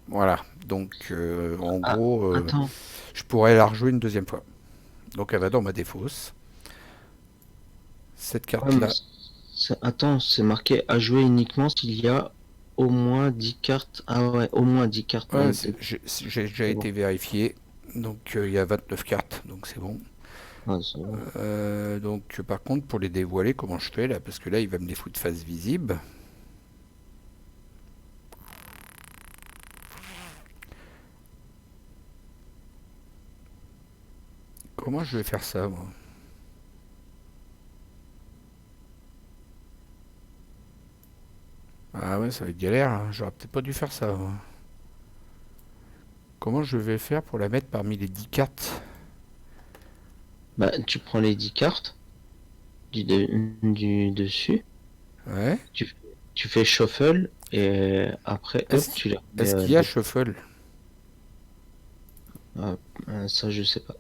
Speaker 2: Voilà. Donc, en
Speaker 1: Ah,
Speaker 2: gros,
Speaker 1: attends.
Speaker 2: je pourrais la rejouer une deuxième fois. Donc, elle va dans ma défausse. Cette
Speaker 1: Ouais, mais
Speaker 2: carte-là.
Speaker 1: attends, c'est marqué à jouer uniquement s'il y a au moins 10 cartes. Ah ouais, au moins 10 cartes dans
Speaker 2: Ouais,
Speaker 1: le deck.
Speaker 2: j'ai déjà
Speaker 1: C'est bon.
Speaker 2: été vérifié. Donc, il y a 29 cartes. Donc, c'est bon.
Speaker 1: Ouais, c'est bon.
Speaker 2: Donc, par contre, pour les dévoiler, comment je fais là? Parce que là, il va me les foutre face visible. Comment je vais faire ça, moi? Ah ouais, ça va être galère, hein. J'aurais peut-être pas dû faire ça, moi. Comment je vais faire pour la mettre parmi les 10 cartes?
Speaker 1: Bah, tu prends les 10 cartes du dessus,
Speaker 2: Ouais.
Speaker 1: tu, tu fais shuffle et après, hop,
Speaker 2: Est-ce
Speaker 1: tu les
Speaker 2: est-ce
Speaker 1: remets.
Speaker 2: qu'il y a shuffle?
Speaker 1: Ça, je sais pas.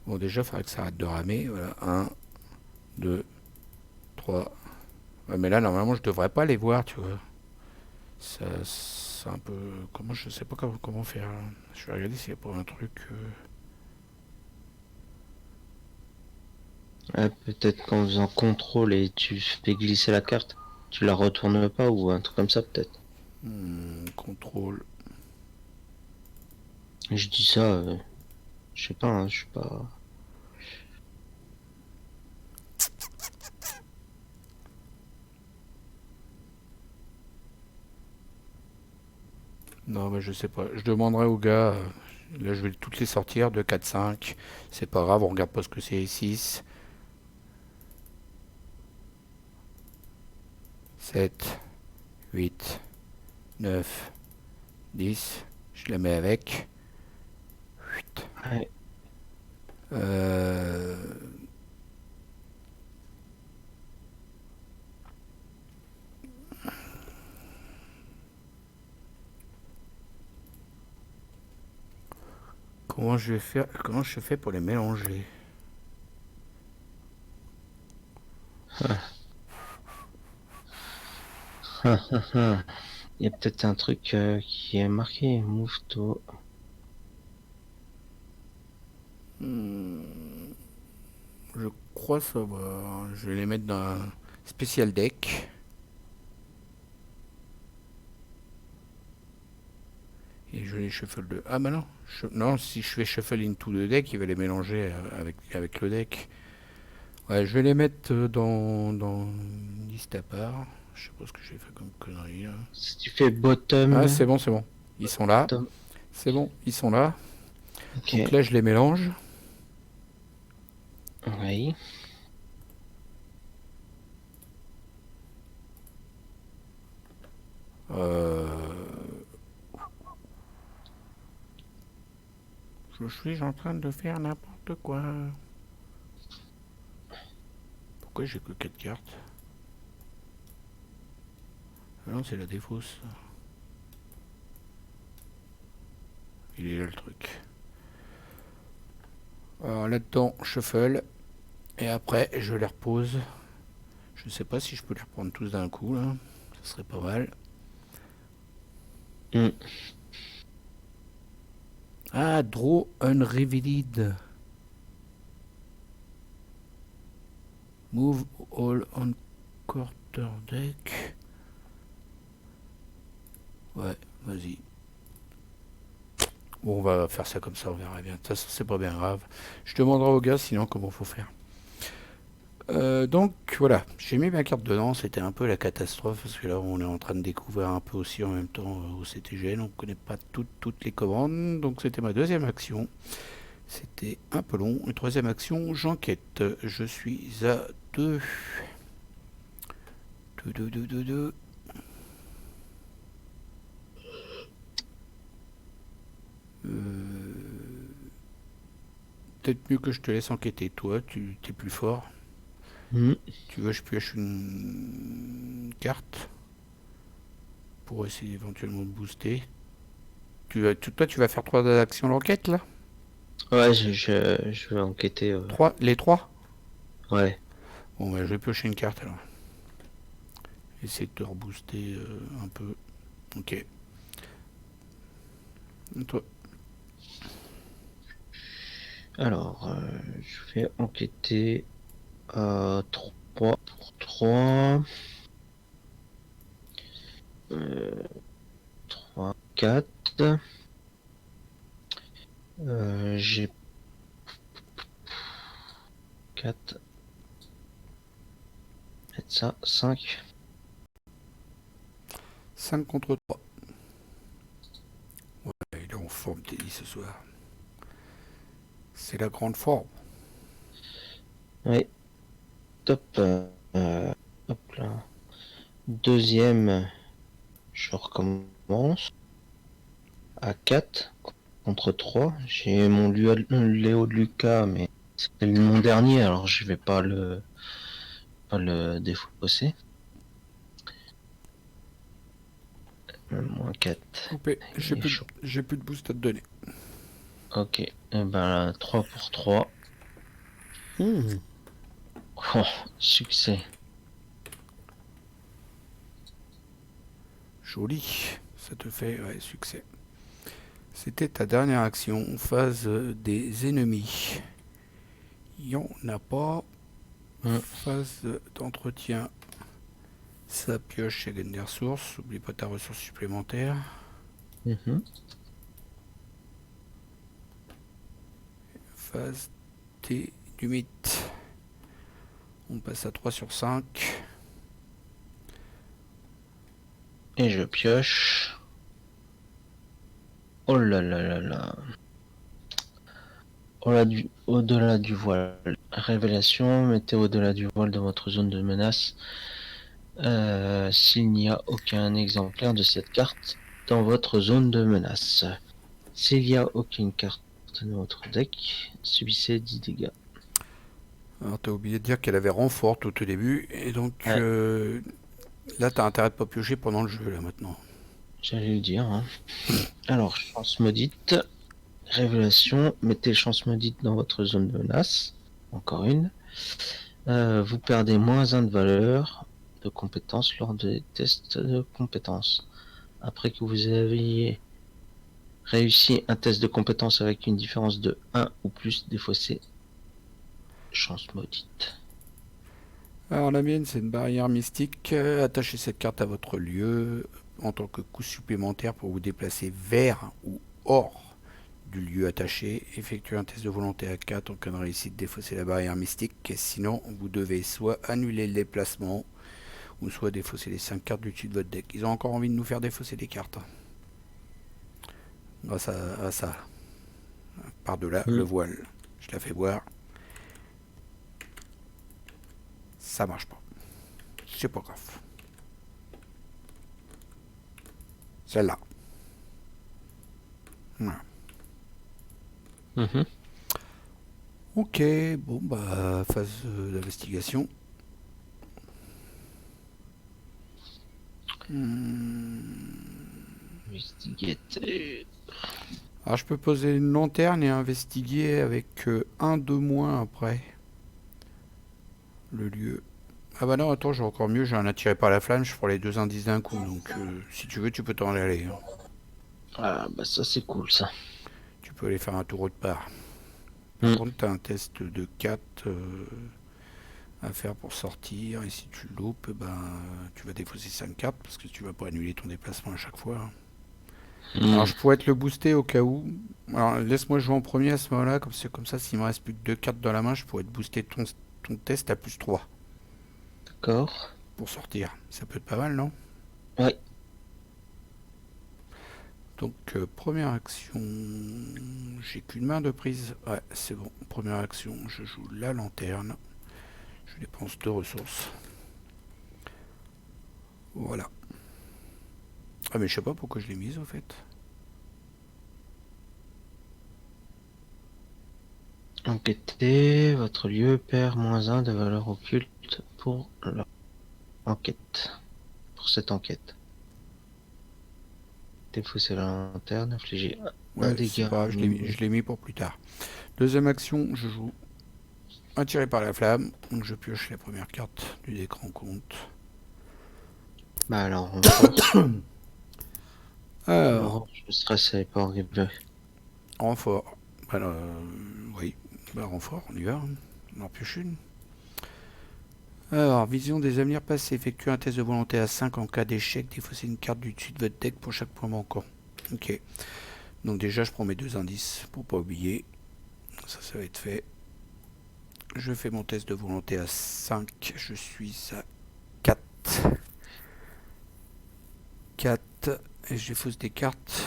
Speaker 2: Bon, déjà, il faudrait que ça arrête de ramer. Voilà. 1, 2, 3. Ouais, mais là, normalement, je devrais pas les voir, tu vois. Ça, c'est un peu. Comment je sais pas comment faire. Je vais regarder s'il y a pas un truc.
Speaker 1: Peut-être qu'en faisant contrôle et tu fais glisser la carte, tu la retournes pas ou un truc comme ça, peut-être.
Speaker 2: Contrôle.
Speaker 1: Je dis ça, je sais pas, hein, je suis pas.
Speaker 2: Non, mais je sais pas. Je demanderai au gars. Là, je vais toutes les sortir. 2, 4, 5. C'est pas grave, on regarde pas ce que c'est. 6, 7, 8, 9, 10. Je la mets avec.
Speaker 1: Ouais.
Speaker 2: Euh, Comment je vais faire? Comment je fais pour les mélanger?
Speaker 1: Il y a peut-être un truc qui est marqué, move to.
Speaker 2: Je crois savoir. Je vais les mettre dans un spécial deck. Et je je les shuffle de... Ah bah non, non, si je fais shuffle into the deck, il va les mélanger avec le deck. Ouais, je vais les mettre dans une liste à part. Je sais pas ce que j'ai fait comme connerie là.
Speaker 1: Si tu fais
Speaker 2: Ah,
Speaker 1: bottom,
Speaker 2: c'est bon, c'est bon. Ils sont là.
Speaker 1: bottom,
Speaker 2: C'est bon, ils sont là. Donc
Speaker 1: ok,
Speaker 2: là, je les mélange.
Speaker 1: oui.
Speaker 2: Euh... Je suis en train de faire n'importe quoi. Pourquoi j'ai que 4 cartes? Ah non, c'est la défausse. Il est là le truc. Alors là-dedans, shuffle. Et après, je les repose. Je sais pas si je peux les reprendre tous d'un coup là. Ça serait pas mal.
Speaker 1: Hmm.
Speaker 2: Ah, draw unrevealed. Move all on quarter deck. Ouais, vas-y. Bon, on va faire ça comme ça, on verra bien. De toute façon, c'est pas bien grave. Je demanderai au gars sinon comment faut faire. Donc voilà, j'ai mis ma carte dedans, c'était un peu la catastrophe parce que là on est en train de découvrir un peu aussi en même temps au CTGN, on ne connaît pas toutes les commandes, donc c'était ma deuxième action. C'était un peu long. Une troisième action, j'enquête. Je suis à 2. 2, 2, 2, 2, 2. Peut-être mieux que je te laisse enquêter. Toi, tu es plus fort.
Speaker 1: Hmm.
Speaker 2: Tu veux, je pioche une carte pour essayer éventuellement de booster. Toi, tu vas faire 3 actions d'enquête là?
Speaker 1: Ouais, je vais enquêter.
Speaker 2: 3, les 3.
Speaker 1: Ouais.
Speaker 2: Bon, bah, je vais piocher une carte alors. Essayer de te rebooster un peu. Ok. Et toi?
Speaker 1: Alors, je vais enquêter à 3 pour 3. 3, 4. J'ai 4. Mettre ça, 5.
Speaker 2: 5 contre 3. Ouais, il est en forme, Teddy, ce soir. C'est la grande forme.
Speaker 1: Ouais, top. Hop là. Deuxième, je recommence. À 4 contre 3. J'ai mon Léo de Lucas, mais c'est mon dernier, alors je vais pas le défausser. Moins 4.
Speaker 2: Coupé.
Speaker 1: Il est chaud.
Speaker 2: J'ai plus de boost à te donner.
Speaker 1: Ok, et ben 3 pour 3. Oh, succès.
Speaker 2: Joli. Ça te fait succès. C'était ta dernière action. Phase des ennemis. Il n'y en a pas. Phase d'entretien. Ça pioche chez gagne des ressources. Oublie pas ta ressource supplémentaire. Phase du mythe. On passe à 3 sur 5.
Speaker 1: Et je pioche. Oh là là là là. Au-delà du voile. Révélation, mettez au-delà du voile de votre zone de menace. S'il n'y a aucun exemplaire de cette carte dans votre zone de menace. S'il n'y a aucune carte de votre deck, subissez 10 dégâts.
Speaker 2: Alors t'as oublié de dire qu'elle avait renfort tout au début. Et donc
Speaker 1: Ouais,
Speaker 2: là t'as intérêt de pas piocher pendant le jeu là maintenant.
Speaker 1: j'allais le dire. Hein. Alors, chance maudite. Révélation, mettez chance maudite dans votre zone de menace. Encore une. Vous perdez -1 de valeur de compétence lors des tests de compétences. Après que vous ayez réussi un test de compétence avec une différence de 1 ou plus défaussé, chance maudite.
Speaker 2: Alors la mienne c'est une barrière mystique. Attachez cette carte à votre lieu. en tant que coût supplémentaire pour vous déplacer vers ou hors du lieu attaché. Effectuez un test de volonté à 4 en cas de réussite, défausser la barrière mystique. Et sinon, vous devez soit annuler le déplacement ou soit défausser les 5 cartes du dessus de votre deck. Ils ont encore envie de nous faire défausser des cartes. Grâce à ça. Par-delà le voile. Je la fais voir. Ça marche pas. C'est pas grave. Celle-là. Voilà. Ok, bon bah phase d'investigation.
Speaker 1: Investigateur.
Speaker 2: Alors je peux poser une lanterne et investiguer avec un de moins après le lieu. Ah bah non, attends, j'ai encore mieux, j'ai un attiré par la flamme, je prends les 2 indices d'un coup, donc si tu veux tu peux t'en aller. Hein.
Speaker 1: Ah bah ça c'est cool ça.
Speaker 2: Tu peux aller faire un tour autre part. Par contre t'as un test de 4 à faire pour sortir, et si tu le loupes, ben, tu vas défausser 5 cartes, parce que tu vas pas annuler ton déplacement à chaque fois. Hein. Alors je pourrais te le booster au cas où. Alors laisse-moi jouer en premier à ce moment-là, comme ça s'il me reste plus que 2 cartes dans la main, je pourrais te booster ton test à plus 3.
Speaker 1: D'accord.
Speaker 2: Pour sortir. Ça peut être pas mal, non?
Speaker 1: Ouais.
Speaker 2: Donc première action, j'ai qu'une main de prise. Ouais, c'est bon. Première action, je joue la lanterne. Je dépense 2 ressources. Voilà. Ah mais je sais pas pourquoi je l'ai mise au fait.
Speaker 1: Enquêtez, votre lieu perd -1 de valeur occulte pour l'enquête. Pour cette enquête. Défausser la lanterne, infliger un dégât.
Speaker 2: C'est pas grave, je l'ai mis pour plus tard. Deuxième action, je joue attiré par la flamme. Donc je pioche les premières cartes du deck rencontre.
Speaker 1: Bah alors, renfort.
Speaker 2: Alors,
Speaker 1: je stresse pas arrivé.
Speaker 2: Renfort. Alors, oui, bah, renfort, on y va. On en pioche une. Alors, vision des avenirs passés. Effectuez un test de volonté à 5 en cas d'échec. Défaussez une carte du dessus de votre deck pour chaque point manquant. Ok. Donc déjà, je prends mes 2 indices pour pas oublier. Ça va être fait. Je fais mon test de volonté à 5. Je suis à 4. 4. Et je défausse des cartes.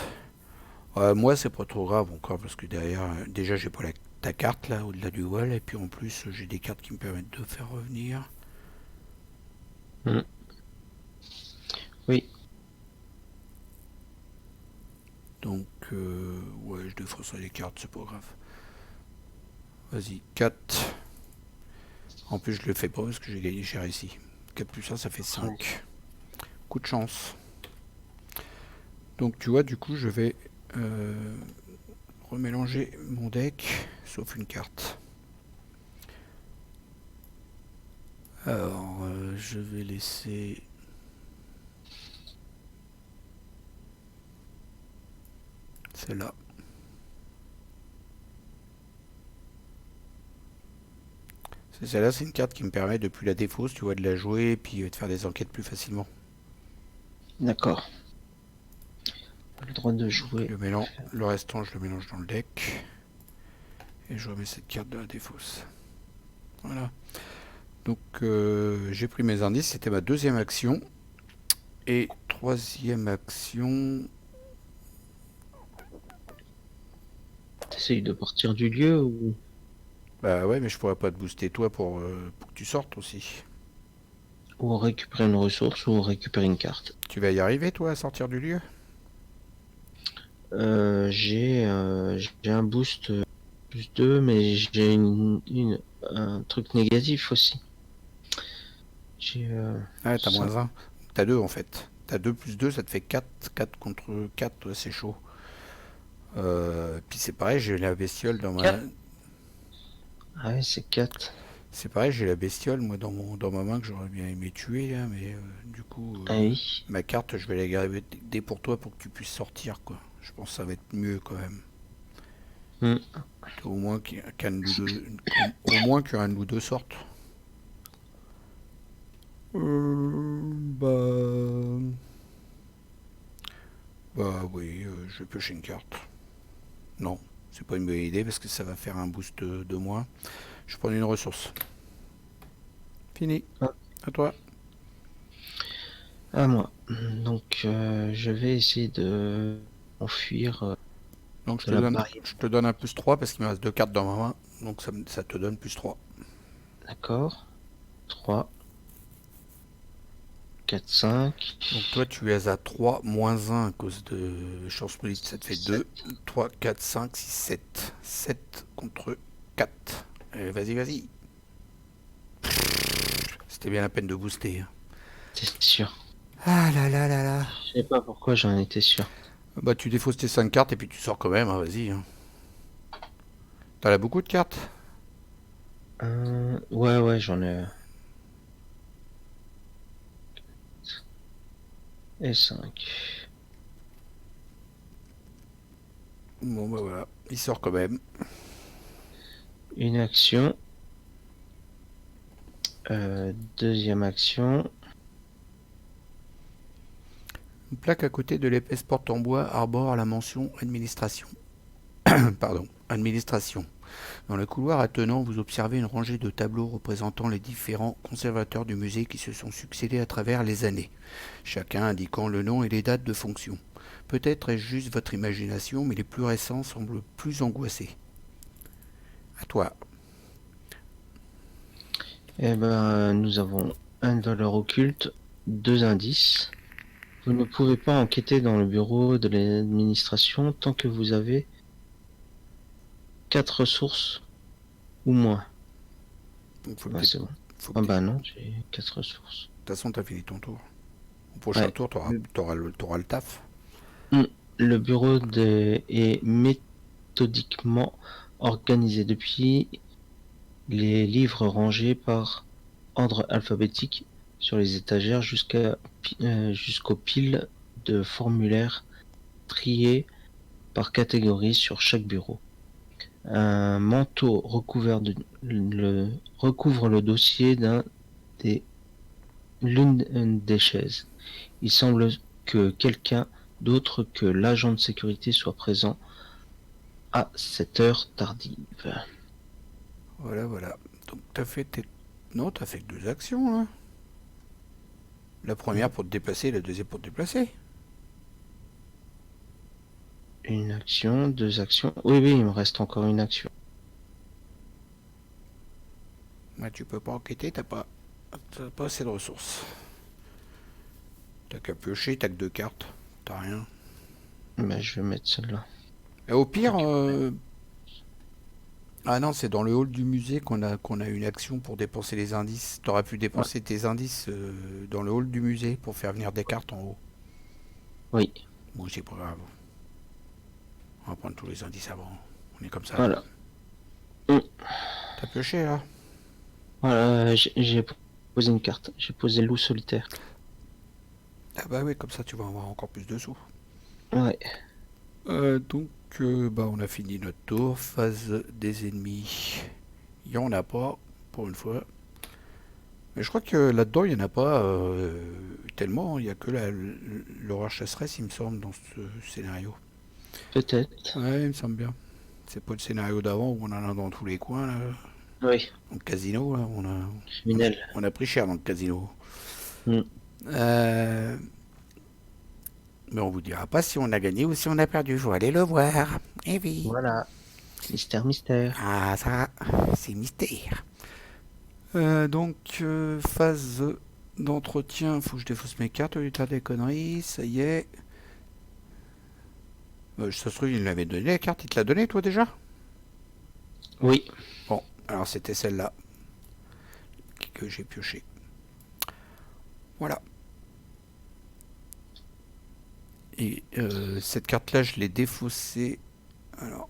Speaker 2: Moi, c'est pas trop grave encore parce que derrière, déjà, j'ai pas ta carte là, au-delà du voile. Et puis en plus, j'ai des cartes qui me permettent de faire revenir.
Speaker 1: Oui.
Speaker 2: Donc, ouais, je défausserai les cartes, c'est pas grave. Vas-y, 4. En plus, je le fais pas parce que j'ai gagné cher ici. 4 plus 1, ça fait 5. Coup de chance. Donc, tu vois, du coup, je vais remélanger mon deck, sauf une carte. Alors, je vais laisser... celle-là. Celle-là, c'est une carte qui me permet, depuis la défausse, tu vois, de la jouer et puis de faire des enquêtes plus facilement.
Speaker 1: D'accord. Le droit de jouer.
Speaker 2: Le restant, je le mélange dans le deck. Et je remets cette carte de la défausse. Voilà. Donc, j'ai pris mes indices. C'était ma deuxième action. Et troisième action...
Speaker 1: T'essayes de partir du lieu ou...
Speaker 2: Bah ouais, mais je pourrais pas te booster toi pour que tu sortes aussi.
Speaker 1: Ou récupérer une ressource ou récupérer une carte.
Speaker 2: Tu vas y arriver toi à sortir du lieu?
Speaker 1: J'ai un boost plus 2, mais j'ai un truc négatif aussi.
Speaker 2: Ah, t'as -1. T'as 2 en fait. T'as 2 plus 2, ça te fait 4. 4 contre 4, c'est chaud. Puis c'est pareil, j'ai la bestiole dans ma...
Speaker 1: Ah ouais, c'est 4.
Speaker 2: C'est pareil, j'ai la bestiole moi dans ma main que j'aurais bien aimé tuer là, mais du coup
Speaker 1: oui.
Speaker 2: ma carte je vais la garder pour toi pour que tu puisses sortir quoi. Je pense que ça va être mieux quand même. Au moins qu'un de nous deux sorte. Bah Bah oui, je vais piocher une carte. Non, c'est pas une bonne idée parce que ça va faire un boost de moins. Je prends une ressource. Fini.
Speaker 1: Ah,
Speaker 2: À toi.
Speaker 1: à moi. Donc, je vais essayer de m'enfuir
Speaker 2: Donc
Speaker 1: de la barrière.
Speaker 2: je te donne un plus 3 parce qu'il me reste deux cartes dans ma main. Donc ça te donne plus 3.
Speaker 1: D'accord. 3, 4, 5,
Speaker 2: Donc toi tu es à 3 moins un à cause de chance politique, ça te fait 2.
Speaker 1: 7.
Speaker 2: 3, 4, 5, 6, 7. 7 contre 4. Vas-y, vas-y. C'était bien la peine de booster, hein.
Speaker 1: C'est sûr.
Speaker 2: Ah là là là là.
Speaker 1: Je sais pas pourquoi j'en étais sûr.
Speaker 2: Bah tu défausses tes 5 cartes et puis tu sors quand même, hein, vas-y, hein. T'en as beaucoup de cartes?
Speaker 1: Ouais, ouais, j'en ai. Et 5.
Speaker 2: Bon bah voilà, il sort quand même.
Speaker 1: Une action. Deuxième action.
Speaker 2: Une plaque à côté de l'épaisse porte en bois arbore la mention administration. Pardon, administration. Dans le couloir attenant, vous observez une rangée de tableaux représentant les différents conservateurs du musée qui se sont succédés à travers les années, chacun indiquant le nom et les dates de fonction. Peut-être est-ce juste votre imagination, mais les plus récents semblent plus angoissés. À toi.
Speaker 1: Eh ben, nous avons une valeur occulte, deux indices. Vous ne pouvez pas enquêter dans le bureau de l'administration tant que vous avez 4 ressources ou moins.
Speaker 2: Donc faut que
Speaker 1: Bah,
Speaker 2: t'aies-
Speaker 1: c'est bon.
Speaker 2: faut
Speaker 1: Ah
Speaker 2: que t'aies-
Speaker 1: bah non, j'ai 4 ressources.
Speaker 2: De toute façon, t'as fini ton tour. Au prochain
Speaker 1: Ouais.
Speaker 2: tour, t'auras le taf.
Speaker 1: Le bureau est méthodiquement organisé depuis les livres rangés par ordre alphabétique sur les étagères jusqu'aux piles de formulaires triés par catégorie sur chaque bureau. Un manteau recouvre le dossier des, l'une des chaises. Il semble que quelqu'un d'autre que l'agent de sécurité soit présent à cette heure tardive.
Speaker 2: Voilà, voilà. Donc t'as fait tes... Non, t'as fait que deux actions, là. La première pour te déplacer, la deuxième pour te déplacer.
Speaker 1: Une action, deux actions. Oui, oui, il me reste encore une action.
Speaker 2: Bah, tu peux pas enquêter, t'as pas assez de ressources. T'as qu'à piocher, t'as que deux cartes. T'as rien.
Speaker 1: Mais je vais mettre celle-là.
Speaker 2: Et au pire, ah non, c'est dans le hall du musée qu'on a une action pour dépenser les indices. T'aurais pu
Speaker 1: Ouais.
Speaker 2: dépenser tes indices dans le hall du musée pour faire venir des cartes en haut.
Speaker 1: Oui,
Speaker 2: Bon, c'est pas grave. On va prendre tous les indices avant. On est comme ça.
Speaker 1: voilà. Hum,
Speaker 2: T'as pioché là?
Speaker 1: Voilà, j'ai posé une carte. J'ai posé loup solitaire.
Speaker 2: Ah bah oui, comme ça tu vas avoir encore plus de sous.
Speaker 1: Ouais.
Speaker 2: Donc, bah, on a fini notre tour. Phase des ennemis. Il y en a pas, pour une fois. Mais je crois que là-dedans, il n'y en a pas tellement. Il n'y a que l'horreur chasseresse, il me semble, dans ce scénario.
Speaker 1: Peut-être.
Speaker 2: Ouais, il me semble bien. C'est pas le scénario d'avant où on en a dans tous les coins, là.
Speaker 1: Oui.
Speaker 2: Dans le casino, là,
Speaker 1: Criminel.
Speaker 2: on a pris cher dans le casino.
Speaker 1: Hum,
Speaker 2: Euh, mais on vous dira pas si on a gagné ou si on a perdu. Faut aller le voir. Eh oui.
Speaker 1: Voilà. Mystère, mystère.
Speaker 2: Ah, ça, c'est mystère. Donc, phase d'entretien. Faut que je défausse mes cartes au lieu de faire des conneries. Ça y est. Ça se trouve, il l'avait donné la carte. Il te l'a donnée, toi, déjà?
Speaker 1: Oui.
Speaker 2: Bon, alors c'était celle-là que j'ai pioché. Voilà. Et cette carte-là, je l'ai défaussée. Alors,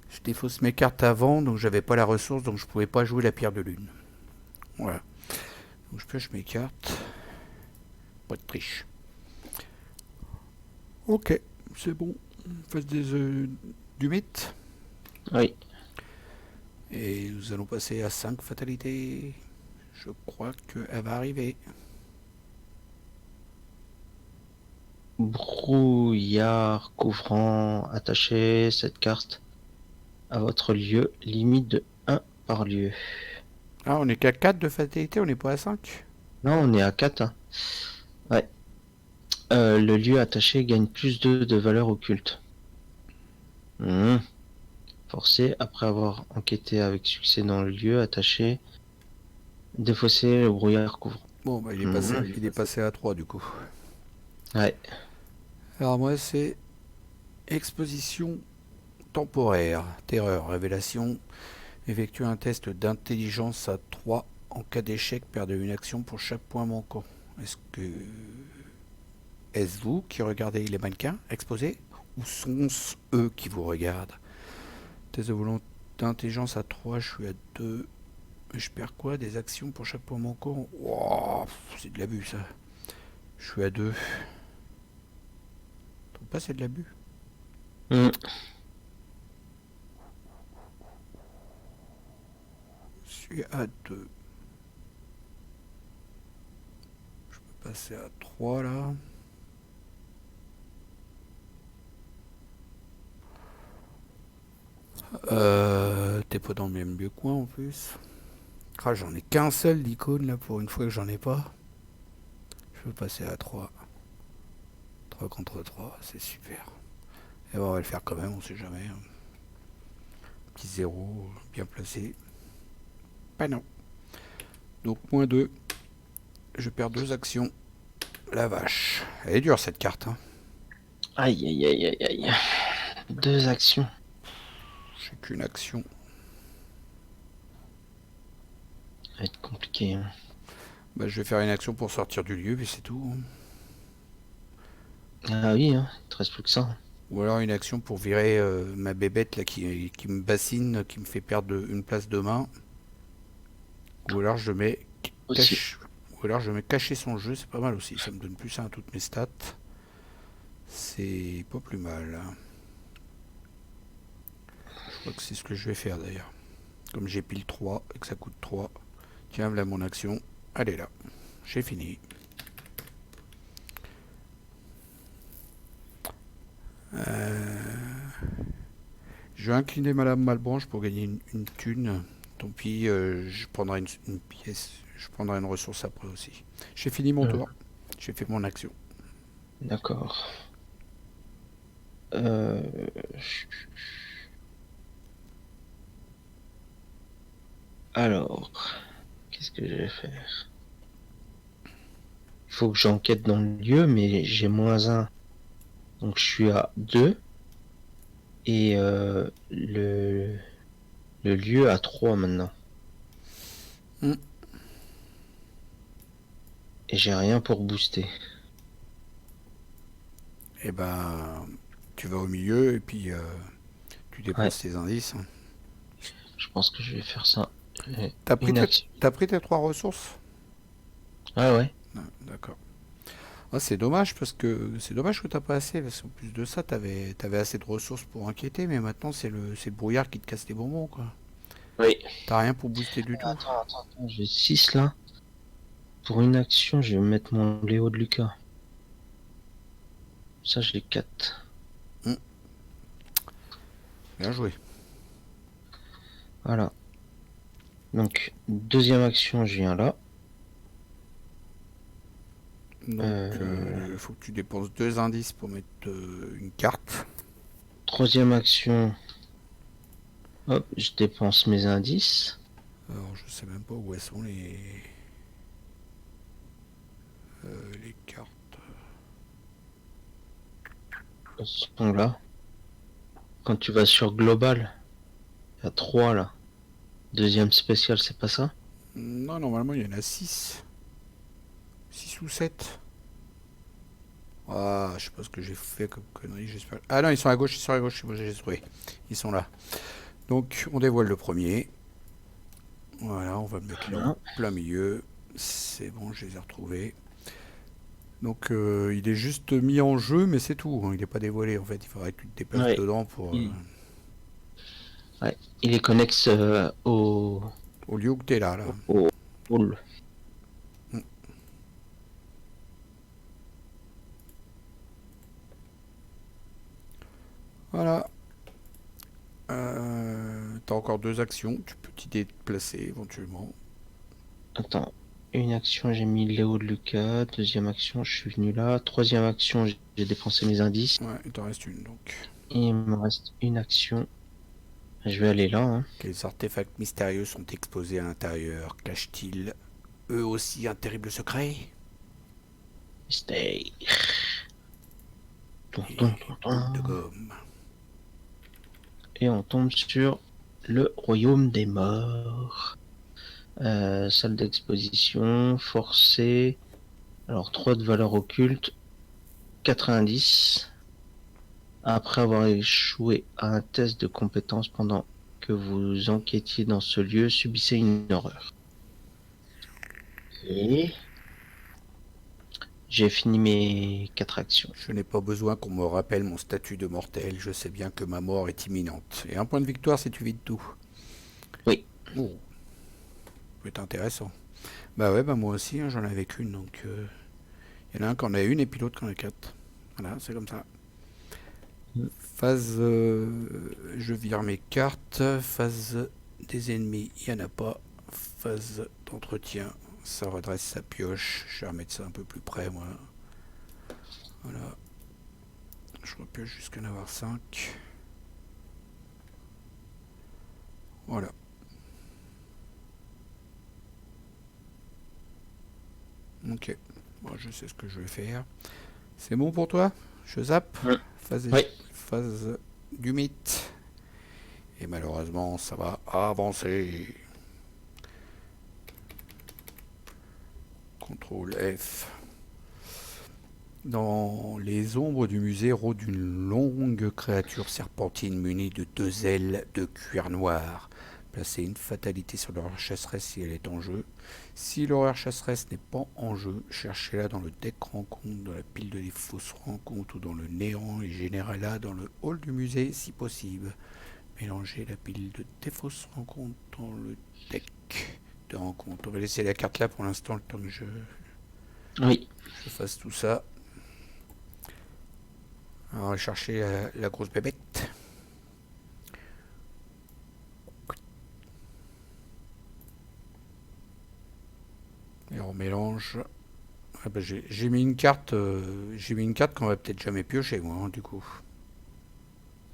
Speaker 2: je défausse mes cartes avant, donc j'avais pas la ressource, donc je pouvais pas jouer la pierre de lune. Voilà. Donc je pioche mes cartes. Pas de triche. Ok, c'est bon. On fasse du mythe.
Speaker 1: Oui.
Speaker 2: Et nous allons passer à 5 fatalités. Je crois qu'elle va arriver.
Speaker 1: brouillard couvrant attaché cette carte à votre lieu, limite de 1 par lieu.
Speaker 2: Ah, on est qu'à 4 de fatalité, on n'est pas à 5.
Speaker 1: Non, on est à 4, hein. Ouais. Le lieu attaché gagne plus 2 de valeur occulte. Forcé, après avoir enquêté avec succès dans le lieu attaché, défausser le brouillard couvrant.
Speaker 2: Bon, bah, il est passé à 3 du coup.
Speaker 1: Ouais.
Speaker 2: Alors moi, c'est exposition temporaire, terreur, révélation. Effectue un test d'intelligence à 3. En cas d'échec, perdez une action pour chaque point manquant. Est-ce vous qui regardez les mannequins exposés ou sont-ce eux qui vous regardent? Test de volonté d'intelligence à 3, je suis à 2. Je perds quoi? Des actions pour chaque point manquant? Wow, c'est de l'abus ça. Je suis à 2. Tu trouves pas c'est de l'abus?
Speaker 1: Mm.
Speaker 2: Je suis à 2. Je peux passer à 3 là. T'es pas dans le même lieu que moi en plus. Ah, j'en ai qu'un seul d'icône là pour une fois que j'en ai pas. Je peux passer à 3. 3 contre 3, c'est super. Et bon, on va le faire quand même, on sait jamais. Petit 0, bien placé. Bah non. Donc moins 2. Je perds 2 actions. La vache. Elle est dure cette carte. Hein.
Speaker 1: Aïe, aïe, aïe, aïe, aïe. 2 actions.
Speaker 2: J'ai qu'une action.
Speaker 1: Ça va être compliqué. Hein.
Speaker 2: Bah, je vais faire une action pour sortir du lieu, puis c'est tout. Hein.
Speaker 1: Ah oui, hein. Il te reste plus que ça.
Speaker 2: Ou alors une action pour virer ma bébête là qui me bassine, qui me fait perdre une place de main. Ou alors je mets
Speaker 1: Aussi.
Speaker 2: cacher son jeu, c'est pas mal aussi. Ça me donne plus 1 à toutes mes stats. C'est pas plus mal. Je crois que c'est ce que je vais faire d'ailleurs. Comme j'ai pile 3 et que ça coûte 3. Tiens, voilà mon action. Elle est là. J'ai fini. Je vais incliner Madame Malbranche pour gagner une thune. Tant pis, je prendrai une pièce. Je prendrai une ressource après aussi. J'ai fini mon tour. J'ai fait mon action.
Speaker 1: D'accord. Euh... Alors, qu'est-ce que je vais faire? Il faut que j'enquête dans le lieu, mais j'ai -1. Donc je suis à 2. Et le lieu à 3 maintenant.
Speaker 2: Mm.
Speaker 1: Et j'ai rien pour booster.
Speaker 2: Et ben, tu vas au milieu et puis tu
Speaker 1: Ouais,
Speaker 2: dépenses tes indices. Hein.
Speaker 1: je pense que je vais faire ça.
Speaker 2: T'as pris,
Speaker 1: Une action.
Speaker 2: t'as pris tes 3 ressources?
Speaker 1: Ah ouais.
Speaker 2: Ah, d'accord. Ah, c'est dommage parce que t'as pas assez parce qu'en plus de ça t'avais assez de ressources pour enquêter mais maintenant c'est le brouillard qui te casse les bonbons quoi.
Speaker 1: Oui.
Speaker 2: T'as rien pour booster du tout.
Speaker 1: Attends. J'ai 6 là. Pour une action, je vais mettre mon Léo de Lucas. Ça, j'ai 4.
Speaker 2: Bien joué.
Speaker 1: Voilà. Donc, deuxième action, je viens là.
Speaker 2: Donc il faut que tu dépenses 2 indices pour mettre une carte.
Speaker 1: Troisième action, hop, je dépense mes indices.
Speaker 2: Alors je sais même pas où elles sont les cartes.
Speaker 1: Elles sont là. Quand tu vas sur Global, il y a 3 là. Deuxième spécial, c'est pas ça?
Speaker 2: Non, normalement il y en a 6. 6 ou 7. Ah, je sais pas ce que j'ai fait comme connerie, j'espère. Ah non, ils sont à gauche, ils sont à gauche, moi j'ai trouvé. Ils sont là. Donc on dévoile le premier. Voilà, on va le mettre là en plein milieu. C'est bon, je les ai retrouvés. Donc il est juste mis en jeu, mais c'est tout. Hein, il n'est pas dévoilé en fait. Il faudrait que tu te déplaces
Speaker 1: Ouais.
Speaker 2: dedans pour
Speaker 1: Ouais. Il est connexe
Speaker 2: au lieu où tu es là.
Speaker 1: au pôle.
Speaker 2: Voilà. T'as encore 2 actions. Tu peux t'y déplacer éventuellement.
Speaker 1: Attends. Une action, j'ai mis Léo de Lucas. Deuxième action, je suis venu là. Troisième action, j'ai dépensé mes indices.
Speaker 2: Ouais, il t'en reste une donc.
Speaker 1: Et il me reste une action. Je vais aller là, hein.
Speaker 2: Quels artefacts mystérieux sont exposés à l'intérieur? Cachent-ils eux aussi un terrible secret?
Speaker 1: Stay. Ton, ton,
Speaker 2: Et
Speaker 1: ton,
Speaker 2: boule de
Speaker 1: ton.
Speaker 2: gomme.
Speaker 1: Et on tombe sur le royaume des morts. Salle d'exposition, forcé. Alors 3 de valeur occulte, 90. Après avoir échoué à un test de compétence pendant que vous enquêtiez dans ce lieu, subissez une horreur. Et j'ai fini mes 4 actions.
Speaker 2: Je n'ai pas besoin qu'on me rappelle mon statut de mortel. Je sais bien que ma mort est imminente. Et un point de victoire si tu vides tout.
Speaker 1: Oui.
Speaker 2: Oh, ça peut être intéressant. Bah ouais, bah moi aussi, hein, j'en avais qu'une, donc il y en a un qui en a une et puis l'autre qui en a 4. Voilà, c'est comme ça. Phase, je vire mes cartes. Phase des ennemis, il n'y en a pas. Phase d'entretien, ça redresse sa pioche. Je vais remettre ça un peu plus près, moi. Voilà. Je repioche jusqu'à en avoir 5. Voilà. Ok. Bon, je sais ce que je vais faire. C'est bon pour toi? Je zappe. Phase,
Speaker 1: Oui.
Speaker 2: phase du mythe. Et malheureusement, ça va avancer. CTRL F. Dans les ombres du musée rôde une longue créature serpentine munie de 2 ailes de cuir noir. Placez une fatalité sur l'horreur chasseresse si elle est en jeu. Si l'horreur chasseresse n'est pas en jeu, cherchez-la dans le deck rencontre, dans la pile de fausses rencontres ou dans le néant et générez-la dans le hall du musée si possible. Mélangez la pile de tes fausses rencontres dans le deck de rencontre. On va laisser la carte là pour l'instant, le temps que
Speaker 1: Oui.
Speaker 2: je fasse tout ça. Alors, on va chercher la grosse bébête. Et on mélange. Ah bah, j'ai mis une carte. J'ai mis une carte qu'on va peut-être jamais piocher, moi, hein, du coup.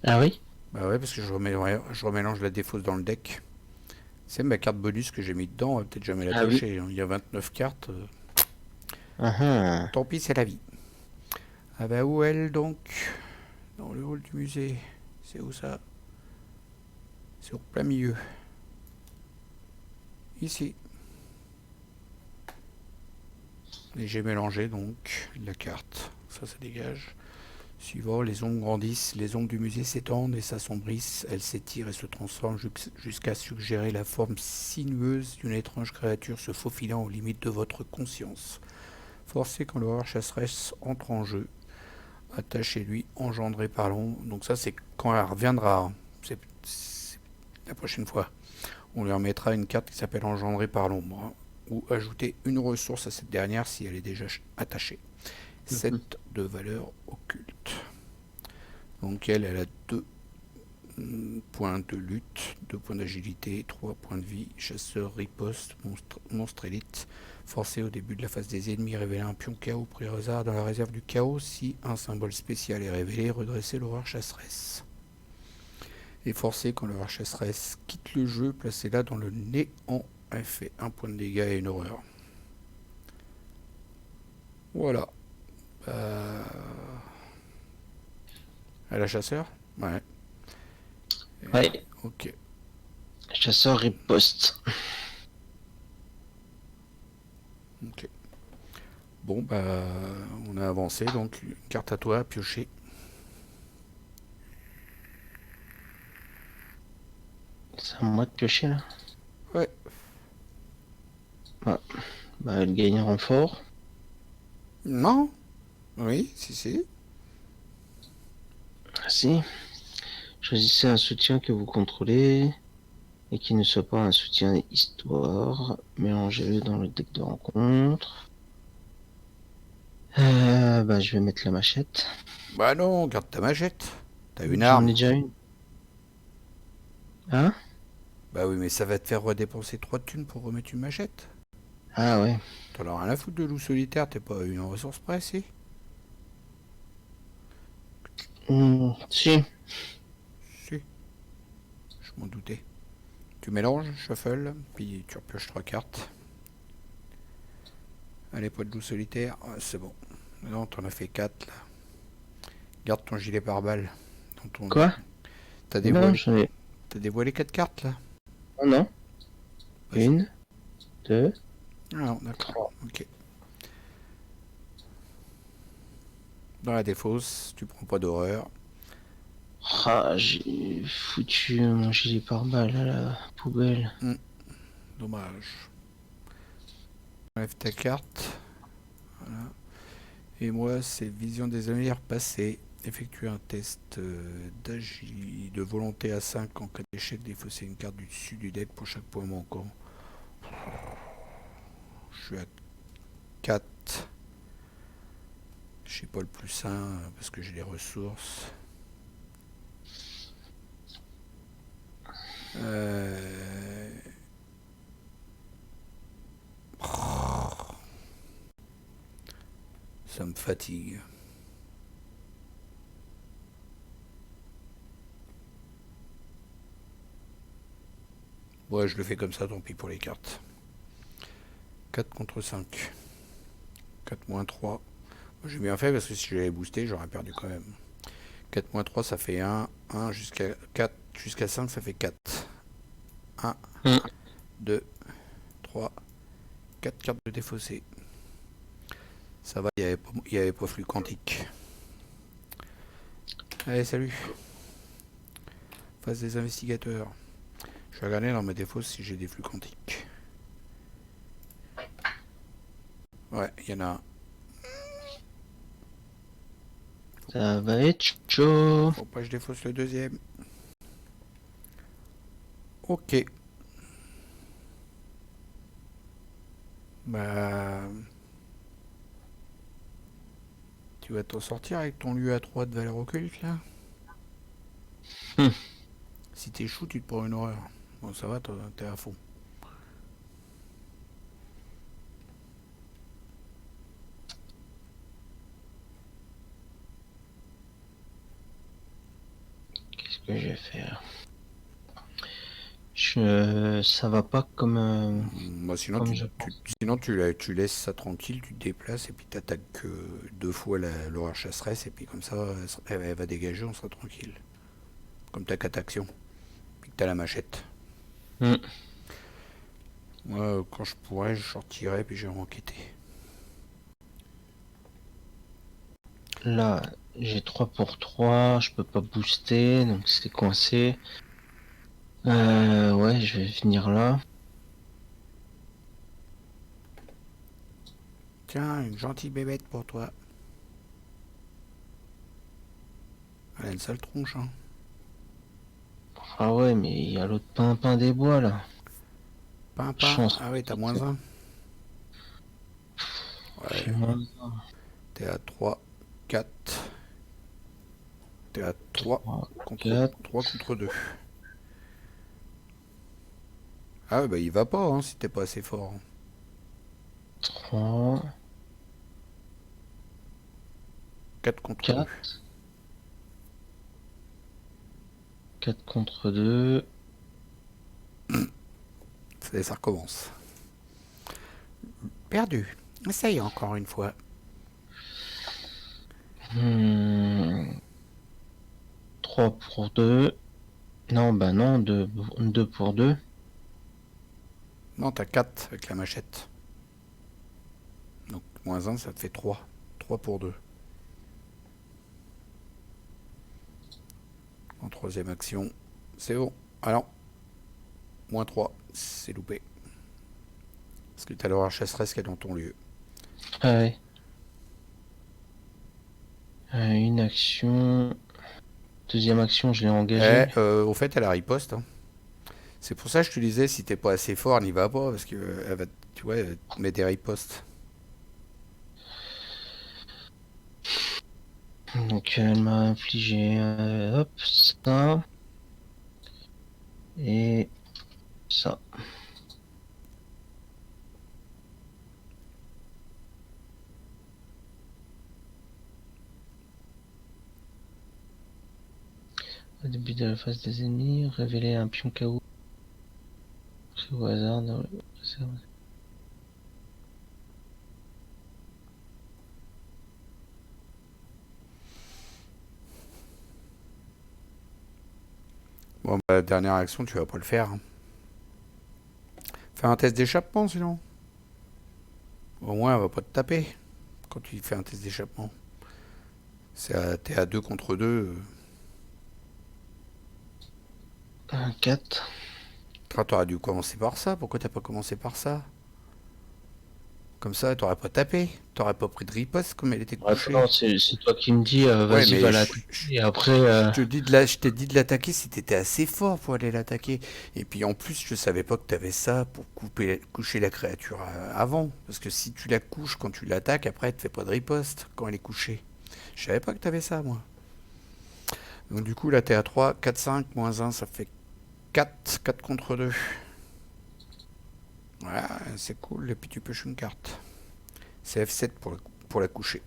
Speaker 1: Ah oui?
Speaker 2: Bah ouais, parce que je remélange la défausse dans le deck. C'est ma carte bonus que j'ai mis dedans, on va peut-être jamais la
Speaker 1: Ah oui.
Speaker 2: piocher. Hein. Il y a 29 cartes.
Speaker 1: Ah,
Speaker 2: Tant pis, c'est la vie. Ah bah où elle donc? Dans le hall du musée. C'est où ça? C'est au plein milieu. Ici. Et j'ai mélangé donc la carte. Ça dégage. Suivant, les ombres grandissent, les ombres du musée s'étendent et s'assombrissent. Elles s'étirent et se transforment jusqu'à suggérer la forme sinueuse d'une étrange créature se faufilant aux limites de votre conscience. Forcez quand l'horreur chasseresse entre en jeu. Attachez-lui, engendré par l'ombre. Donc ça, c'est quand elle reviendra. C'est la prochaine fois. On lui remettra une carte qui s'appelle engendré par l'ombre. Hein, ou ajouter une ressource à cette dernière si elle est déjà attachée. 7 de valeur occulte. Donc elle a 2 points de lutte, 2 points d'agilité, 3 points de vie, chasseur, riposte, monstre élite. Forcé au début de la phase des ennemis, révéler un pion chaos pris au hasard dans la réserve du chaos. Si un symbole spécial est révélé, redresser l'horreur chasseresse. Et forcé quand l'horreur chasseresse quitte le jeu, placez-la dans le néant. Elle fait 1 point de dégâts et une horreur. Voilà. Elle a chasseur? Ouais.
Speaker 1: ouais.
Speaker 2: Ok.
Speaker 1: Chasseur riposte.
Speaker 2: Ok. Bon, bah, on a avancé, donc une carte à toi, à piocher.
Speaker 1: C'est à moi de piocher là.
Speaker 2: Ouais.
Speaker 1: Ouais. Bah, elle gagne un renfort.
Speaker 2: Non? Oui, si.
Speaker 1: Ah, si. Choisissez un soutien que vous contrôlez et qui ne soit pas un soutien histoire. Mélangez-le dans le deck de rencontre. Bah, je vais mettre la machette.
Speaker 2: Bah non, garde ta machette. T'as une
Speaker 1: J'en
Speaker 2: arme.
Speaker 1: ai déjà une. Hein?
Speaker 2: Bah oui, mais ça va te faire redépenser 3 thunes pour remettre une machette.
Speaker 1: Ah ouais.
Speaker 2: T'en as rien à foutre de loup solitaire, t'es pas une ressource près, si?
Speaker 1: Si.
Speaker 2: Si, je m'en doutais. Tu mélanges, shuffle, puis tu repioches 3 cartes. Allez, pas de loup solitaire, ah, c'est bon. Non, t'en as fait 4 là. Garde ton gilet pare-balles. Dans ton...
Speaker 1: Quoi?
Speaker 2: T'as
Speaker 1: Non,
Speaker 2: dévoilé...
Speaker 1: j'en ai.
Speaker 2: T'as dévoilé 4 cartes là.
Speaker 1: Oh non.
Speaker 2: Vas-y.
Speaker 1: Une, deux,
Speaker 2: Ah non, d'accord.
Speaker 1: trois.
Speaker 2: Ok. Dans la défausse, tu prends pas d'horreur.
Speaker 1: Ah, j'ai foutu mon gilet pare-balles à la poubelle.
Speaker 2: Dommage. Enlève ta carte. Voilà. Et moi, c'est vision des avenirs passés. Effectuer un test de volonté à 5 en cas d'échec. Défausser une carte du dessus du deck pour chaque point manquant. Je suis à 4. Je suis pas le plus sain parce que j'ai les ressources. Ça me fatigue. Ouais, je le fais comme ça, tant pis pour les cartes. 4 contre 5. 4 moins 3. J'ai bien fait parce que si j'avais boosté, j'aurais perdu quand même. 4 moins 3, ça fait 1. 1 jusqu'à 4, jusqu'à 5, ça fait 4. 1, 2, 3, 4 cartes de défaussé. Ça va, il n'y avait pas flux quantique. Allez, salut. Phase des investigateurs. Je vais regarder dans mes défauts si j'ai des flux quantiques. Ouais, il y en a un.
Speaker 1: Ça va être chaud.
Speaker 2: Faut pas que je défausse le deuxième. Ok. Bah... Tu vas t'en sortir avec ton lieu à 3 de valeur occulte, là? Si t'échoues, tu te prends une horreur. Bon, ça va, t'es à fond.
Speaker 1: Qu'est-ce que je vais faire? Ça va pas
Speaker 2: Bah, sinon,
Speaker 1: comme je
Speaker 2: tu laisses ça tranquille, tu te déplaces et puis t'attaques 2 fois l'horreur chasseresse et puis comme ça, elle va dégager, on sera tranquille. Comme t'as 4 actions. Puis que t'as la machette.
Speaker 1: Hmm.
Speaker 2: Moi, quand je pourrais, je sortirais puis j'ai enquêté.
Speaker 1: Là, j'ai 3 pour 3, je peux pas booster, donc c'est coincé. Ouais, je vais venir là.
Speaker 2: Tiens, une gentille bébête pour toi. Elle a une sale tronche, hein.
Speaker 1: Ah ouais, mais il y a l'autre pimpin des bois là.
Speaker 2: Pimpin.
Speaker 1: Chance.
Speaker 2: Ah oui, t'as moins 1. Ouais,
Speaker 1: J'ai moins
Speaker 2: t'es à 3, 4. T'es à 3
Speaker 1: 3,
Speaker 2: contre
Speaker 1: 4,
Speaker 2: 3 contre 2. Ah bah il va pas hein, si t'es pas assez fort.
Speaker 1: 3,
Speaker 2: 4 contre 2.
Speaker 1: 4. 4 contre 2.
Speaker 2: Ça recommence. Perdu. Essaye encore une fois.
Speaker 1: 3 pour 2. Non, bah non, 2 pour 2.
Speaker 2: Non, t'as 4 avec la machette. Donc moins 1, ça te fait 3. 3 pour 2. En troisième action, c'est bon. Ah non. Moins 3, c'est loupé. Parce que t'as l'horreur chasseresse qui est dans ton lieu.
Speaker 1: Ah ouais. Une action. Deuxième action, je l'ai engagée.
Speaker 2: Au fait, elle a riposte. Hein. C'est pour ça que je te disais, si t'es pas assez fort, n'y va pas. Parce que elle va, tu vois, elle te met des ripostes.
Speaker 1: Donc elle m'a infligé hop, ça et ça. Au début de la phase des ennemis, révéler un pion KO pris au hasard dans le réserve.
Speaker 2: Bon, bah, dernière action, tu vas pas le faire, hein. Fais un test d'échappement sinon. Au moins, elle va pas te taper quand tu fais un test d'échappement. T'es à 2 contre 2.
Speaker 1: Un 4.
Speaker 2: T'aurais dû commencer par ça. Pourquoi t'as pas commencé par ça? Comme ça, t'aurais pas tapé. T'aurais pas pris de riposte comme elle était couchée.
Speaker 1: Attends, c'est toi qui me dis,
Speaker 2: Ouais,
Speaker 1: vas-y, va
Speaker 2: mais
Speaker 1: l'attaquer. Et après,
Speaker 2: je t'ai dit de l'attaquer si t'étais assez fort pour aller l'attaquer. Et puis en plus, je savais pas que t'avais ça pour coucher la créature avant. Parce que si tu la couches quand tu l'attaques, après, elle te fait pas de riposte quand elle est couchée. Je savais pas que t'avais ça, moi. Donc du coup, là, t'es à 3, 4, 5, moins 1, ça fait 4, 4 contre 2. Voilà, c'est cool. Et puis tu pioches une carte. C'est F7 pour la coucher.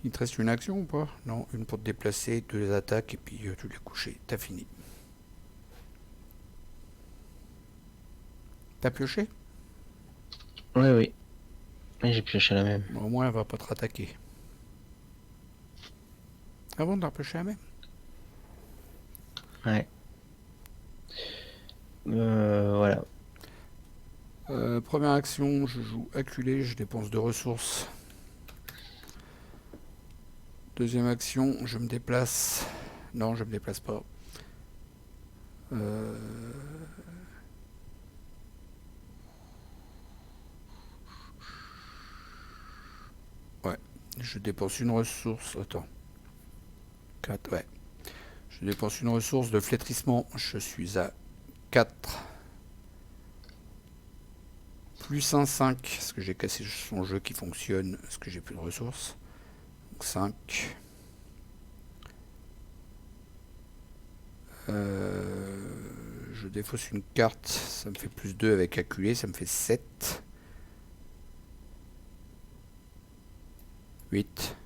Speaker 2: Il te reste une action ou pas? Non, une pour te déplacer, 2 attaques, et puis tu l'as couché. T'as fini. T'as pioché?
Speaker 1: oui, oui. Et j'ai pioché la même.
Speaker 2: Bon, au moins, elle va pas te rattaquer. Avant de pioché la même.
Speaker 1: Ouais. Voilà.
Speaker 2: Première action, je joue acculé, je dépense 2 ressources. Deuxième action, je me déplace. Non, je me déplace pas. Euh... Ouais, je dépense une ressource. Attends. 4, ouais. Je dépense une ressource de flétrissement. Je suis à 4. Plus un 5, parce que j'ai cassé son jeu qui fonctionne, parce que j'ai plus de ressources. Donc 5. Je défausse une carte, ça me fait plus 2 avec acculé, ça me fait 7. 8,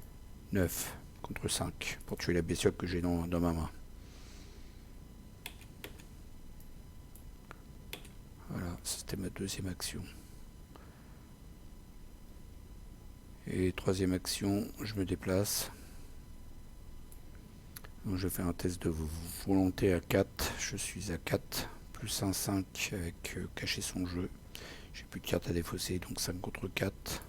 Speaker 2: 9 contre 5 pour tuer la bestiole que j'ai dans ma main. Voilà, c'était ma deuxième action. Et troisième action, je me déplace. Donc je fais un test de volonté à 4. Je suis à 4, plus un 5 avec cacher son jeu. J'ai plus de cartes à défausser, donc 5 contre 4.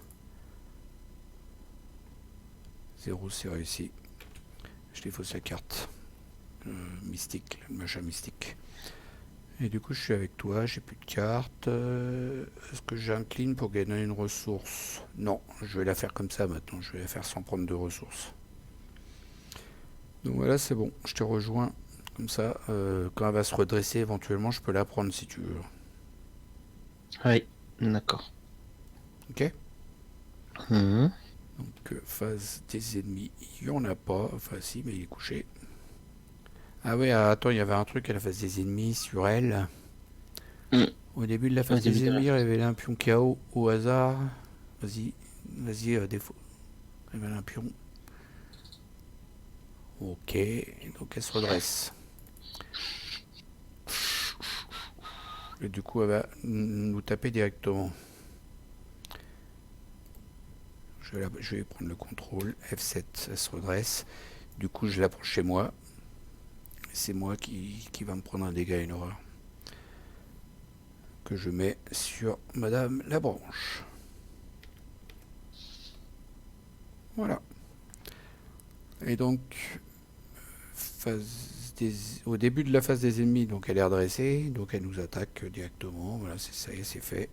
Speaker 2: 0, c'est réussi. Je défausse la carte. Mystique, le machin mystique. Et du coup, je suis avec toi, j'ai plus de cartes. Est-ce que j'incline pour gagner une ressource? Non, je vais la faire comme ça maintenant. Je vais la faire sans prendre de ressources. Donc voilà, c'est bon. Je te rejoins. Comme ça, quand elle va se redresser, éventuellement, je peux la prendre si tu veux.
Speaker 1: Oui, d'accord.
Speaker 2: Ok?
Speaker 1: Mhm.
Speaker 2: Donc, phase des ennemis, il n'y en a pas. Enfin, si, mais il est couché. Ah ouais, attends, il y avait un truc à la phase des ennemis sur elle.
Speaker 1: Mm.
Speaker 2: Au début de la
Speaker 1: Au
Speaker 2: phase
Speaker 1: début
Speaker 2: des
Speaker 1: de la
Speaker 2: ennemis,
Speaker 1: phase.
Speaker 2: révéler un pion KO au hasard. Vas-y, vas-y, défaut. Révéler un pion. Ok, donc elle se redresse. Et du coup, elle va nous taper directement. Je vais prendre le contrôle. F7, elle se redresse. Du coup, je l'approche chez moi. C'est moi qui va me prendre un dégât et une horreur. Que je mets sur Madame la branche. Voilà. Et donc, au début de la phase des ennemis, donc elle est redressée, donc elle nous attaque directement. Voilà, ça y est, c'est fait.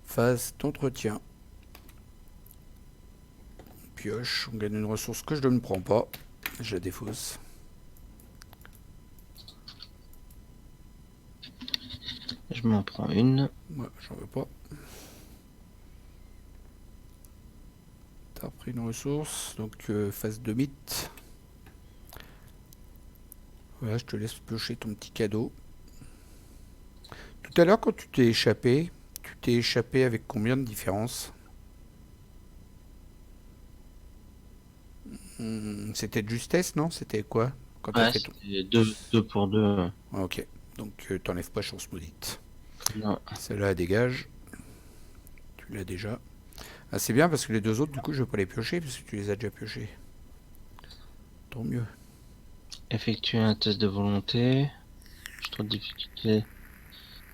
Speaker 2: Phase d'entretien. Pioche, on gagne une ressource que je ne prends pas. Je la défausse.
Speaker 1: Je m'en prends une.
Speaker 2: Moi, j'en veux pas. T'as repris une ressource, donc phase de mythe. Voilà, je te laisse piocher ton petit cadeau. Tout à l'heure, quand tu t'es échappé avec combien de différence? C'était de justesse, non? C'était quoi? Quand t'as
Speaker 1: Ouais,
Speaker 2: fait ton...
Speaker 1: c'était deux pour deux.
Speaker 2: Ah, ok, donc t'enlèves pas chance maudite.
Speaker 1: Non.
Speaker 2: Celle-là, dégage. Tu l'as déjà. Ah, c'est bien parce que les deux autres, du coup, je vais pas les piocher parce que tu les as déjà piochés. Tant mieux.
Speaker 1: Effectuer un test de volonté. Je trouve difficulté.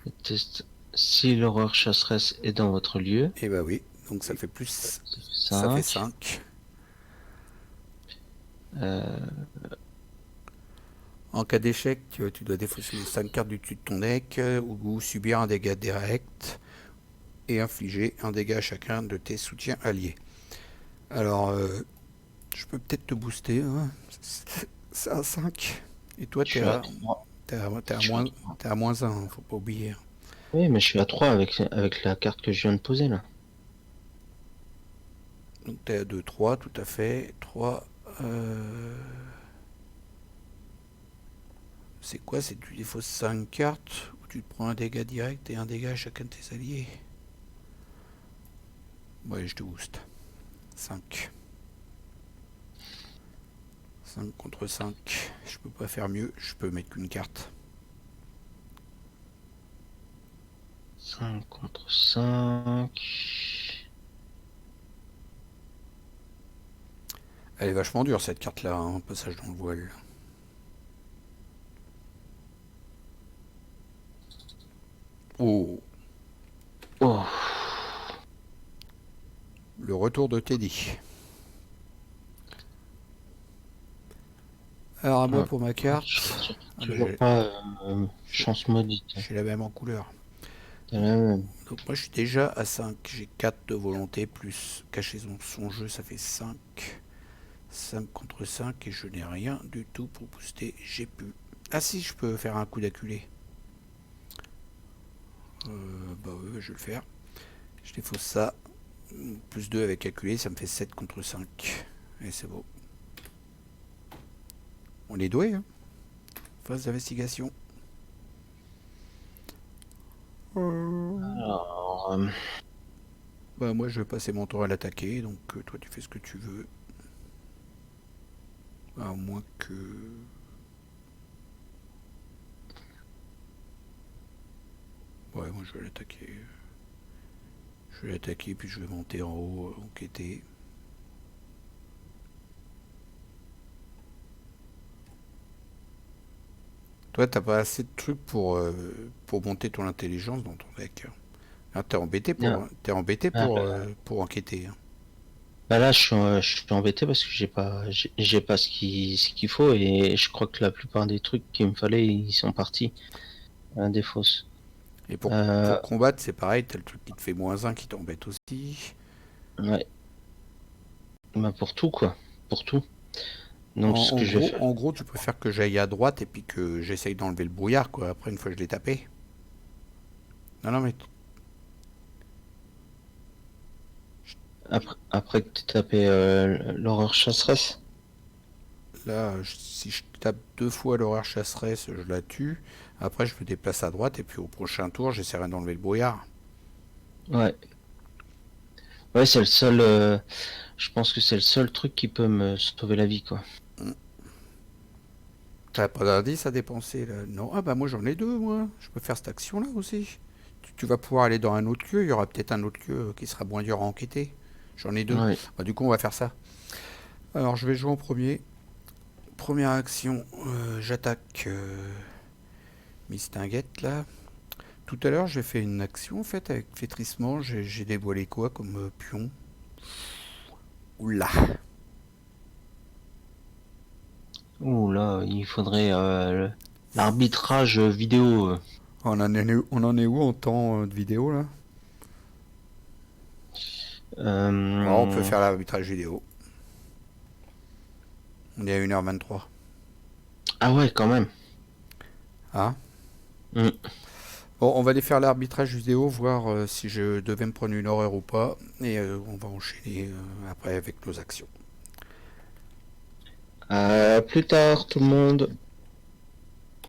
Speaker 1: Le test si l'horreur chasseresse est dans votre lieu.
Speaker 2: Et bah oui, donc ça fait plus.
Speaker 1: Ça fait
Speaker 2: Ça fait
Speaker 1: 5.
Speaker 2: 5. En cas d'échec, tu dois défausser les 5 cartes du dessus de ton deck ou subir un dégât direct et infliger un dégât à chacun de tes soutiens alliés. Alors, je peux peut-être te booster. Hein. C'est à 5. Et toi,
Speaker 1: Je suis à 3. Je suis à 3.
Speaker 2: t'es à moins 1, faut pas oublier.
Speaker 1: Oui, mais je suis à 3 avec la carte que je viens de poser là.
Speaker 2: Donc t'es à 2, 3, tout à fait. 3. C'est quoi? C'est tu défausses 5 cartes ou tu te prends un dégât direct et un dégât à chacun de tes alliés? Ouais, je te booste. 5. 5 contre 5. Je peux pas faire mieux. Je peux mettre qu'une carte.
Speaker 1: 5 contre 5.
Speaker 2: Elle est vachement dure cette carte-là, hein, passage dans le voile. Oh,
Speaker 1: Oh.
Speaker 2: le retour de Teddy. Alors à moi
Speaker 1: Ouais.
Speaker 2: pour ma carte. Ah bah,
Speaker 1: Toujours pas chance maudite.
Speaker 2: j'ai la même en couleur.
Speaker 1: T'as la même.
Speaker 2: Donc moi je suis déjà à 5. J'ai 4 de volonté plus cacher son jeu, ça fait 5. 5 contre 5 et je n'ai rien du tout pour booster. J'ai pu. Ah si, je peux faire un coup d'acculé. Bah oui, je vais le faire. Je défausse ça. Plus 2 avec acculé, ça me fait 7 contre 5. Et c'est beau. On est doué, hein. Phase d'investigation.
Speaker 1: Alors,
Speaker 2: Bah moi je vais passer mon tour à l'attaquer, donc toi tu fais ce que tu veux. À moins que... Ouais, moi je vais l'attaquer. Je vais l'attaquer, puis je vais monter en haut, enquêter. Toi, t'as pas assez de trucs pour monter ton intelligence dans ton deck. Ah,
Speaker 1: non.
Speaker 2: t'es embêté
Speaker 1: Ah,
Speaker 2: pour enquêter. Hein.
Speaker 1: bah là, je suis embêté parce que j'ai pas ce qu'il faut et je crois que la plupart des trucs qu'il me fallait, ils sont partis. Des fausses.
Speaker 2: Et
Speaker 1: Euh,
Speaker 2: pour combattre, c'est pareil, t'as le truc qui te fait -1 qui t'embête aussi.
Speaker 1: ouais. Bah pour tout, quoi. Pour tout. Donc, ce que je vais faire.
Speaker 2: En gros, tu préfères que j'aille à droite et puis que j'essaye d'enlever le brouillard, quoi, après une fois que je l'ai tapé. Non, non, mais
Speaker 1: Après que tu tapé l'horreur chasseresse.
Speaker 2: là, si je tape 2 fois l'horaire chasseresse, je la tue. Après, je me déplace à droite et puis au prochain tour, j'essaierai d'enlever le brouillard.
Speaker 1: Ouais. Ouais, c'est le seul. Je pense que c'est le seul truc qui peut me sauver la vie, quoi.
Speaker 2: T'as pas d'indice à dépenser là? Non, ah bah moi j'en ai 2, moi. Je peux faire cette action là aussi. Tu vas pouvoir aller dans un autre lieu, il y aura peut-être un autre lieu qui sera moins dur à enquêter. J'en ai 2.
Speaker 1: Ouais.
Speaker 2: Bah, du coup, on va faire ça. Alors, je vais jouer en premier. Première action, j'attaque Mistinguette là. Tout à l'heure, j'ai fait une action en fait avec flétrissement. J'ai dévoilé quoi comme pion? Oula!
Speaker 1: Ouh là, il faudrait l'arbitrage vidéo.
Speaker 2: On en est où en temps de vidéo là? Oh, on peut
Speaker 1: Euh,
Speaker 2: faire l'arbitrage vidéo. On est à 1h23.
Speaker 1: Ah ouais, quand même.
Speaker 2: Ah?
Speaker 1: Mm.
Speaker 2: Bon, on va aller faire l'arbitrage vidéo, voir si je devais me prendre une horreur ou pas, et on va enchaîner après avec nos actions.
Speaker 1: À plus tard, tout le monde.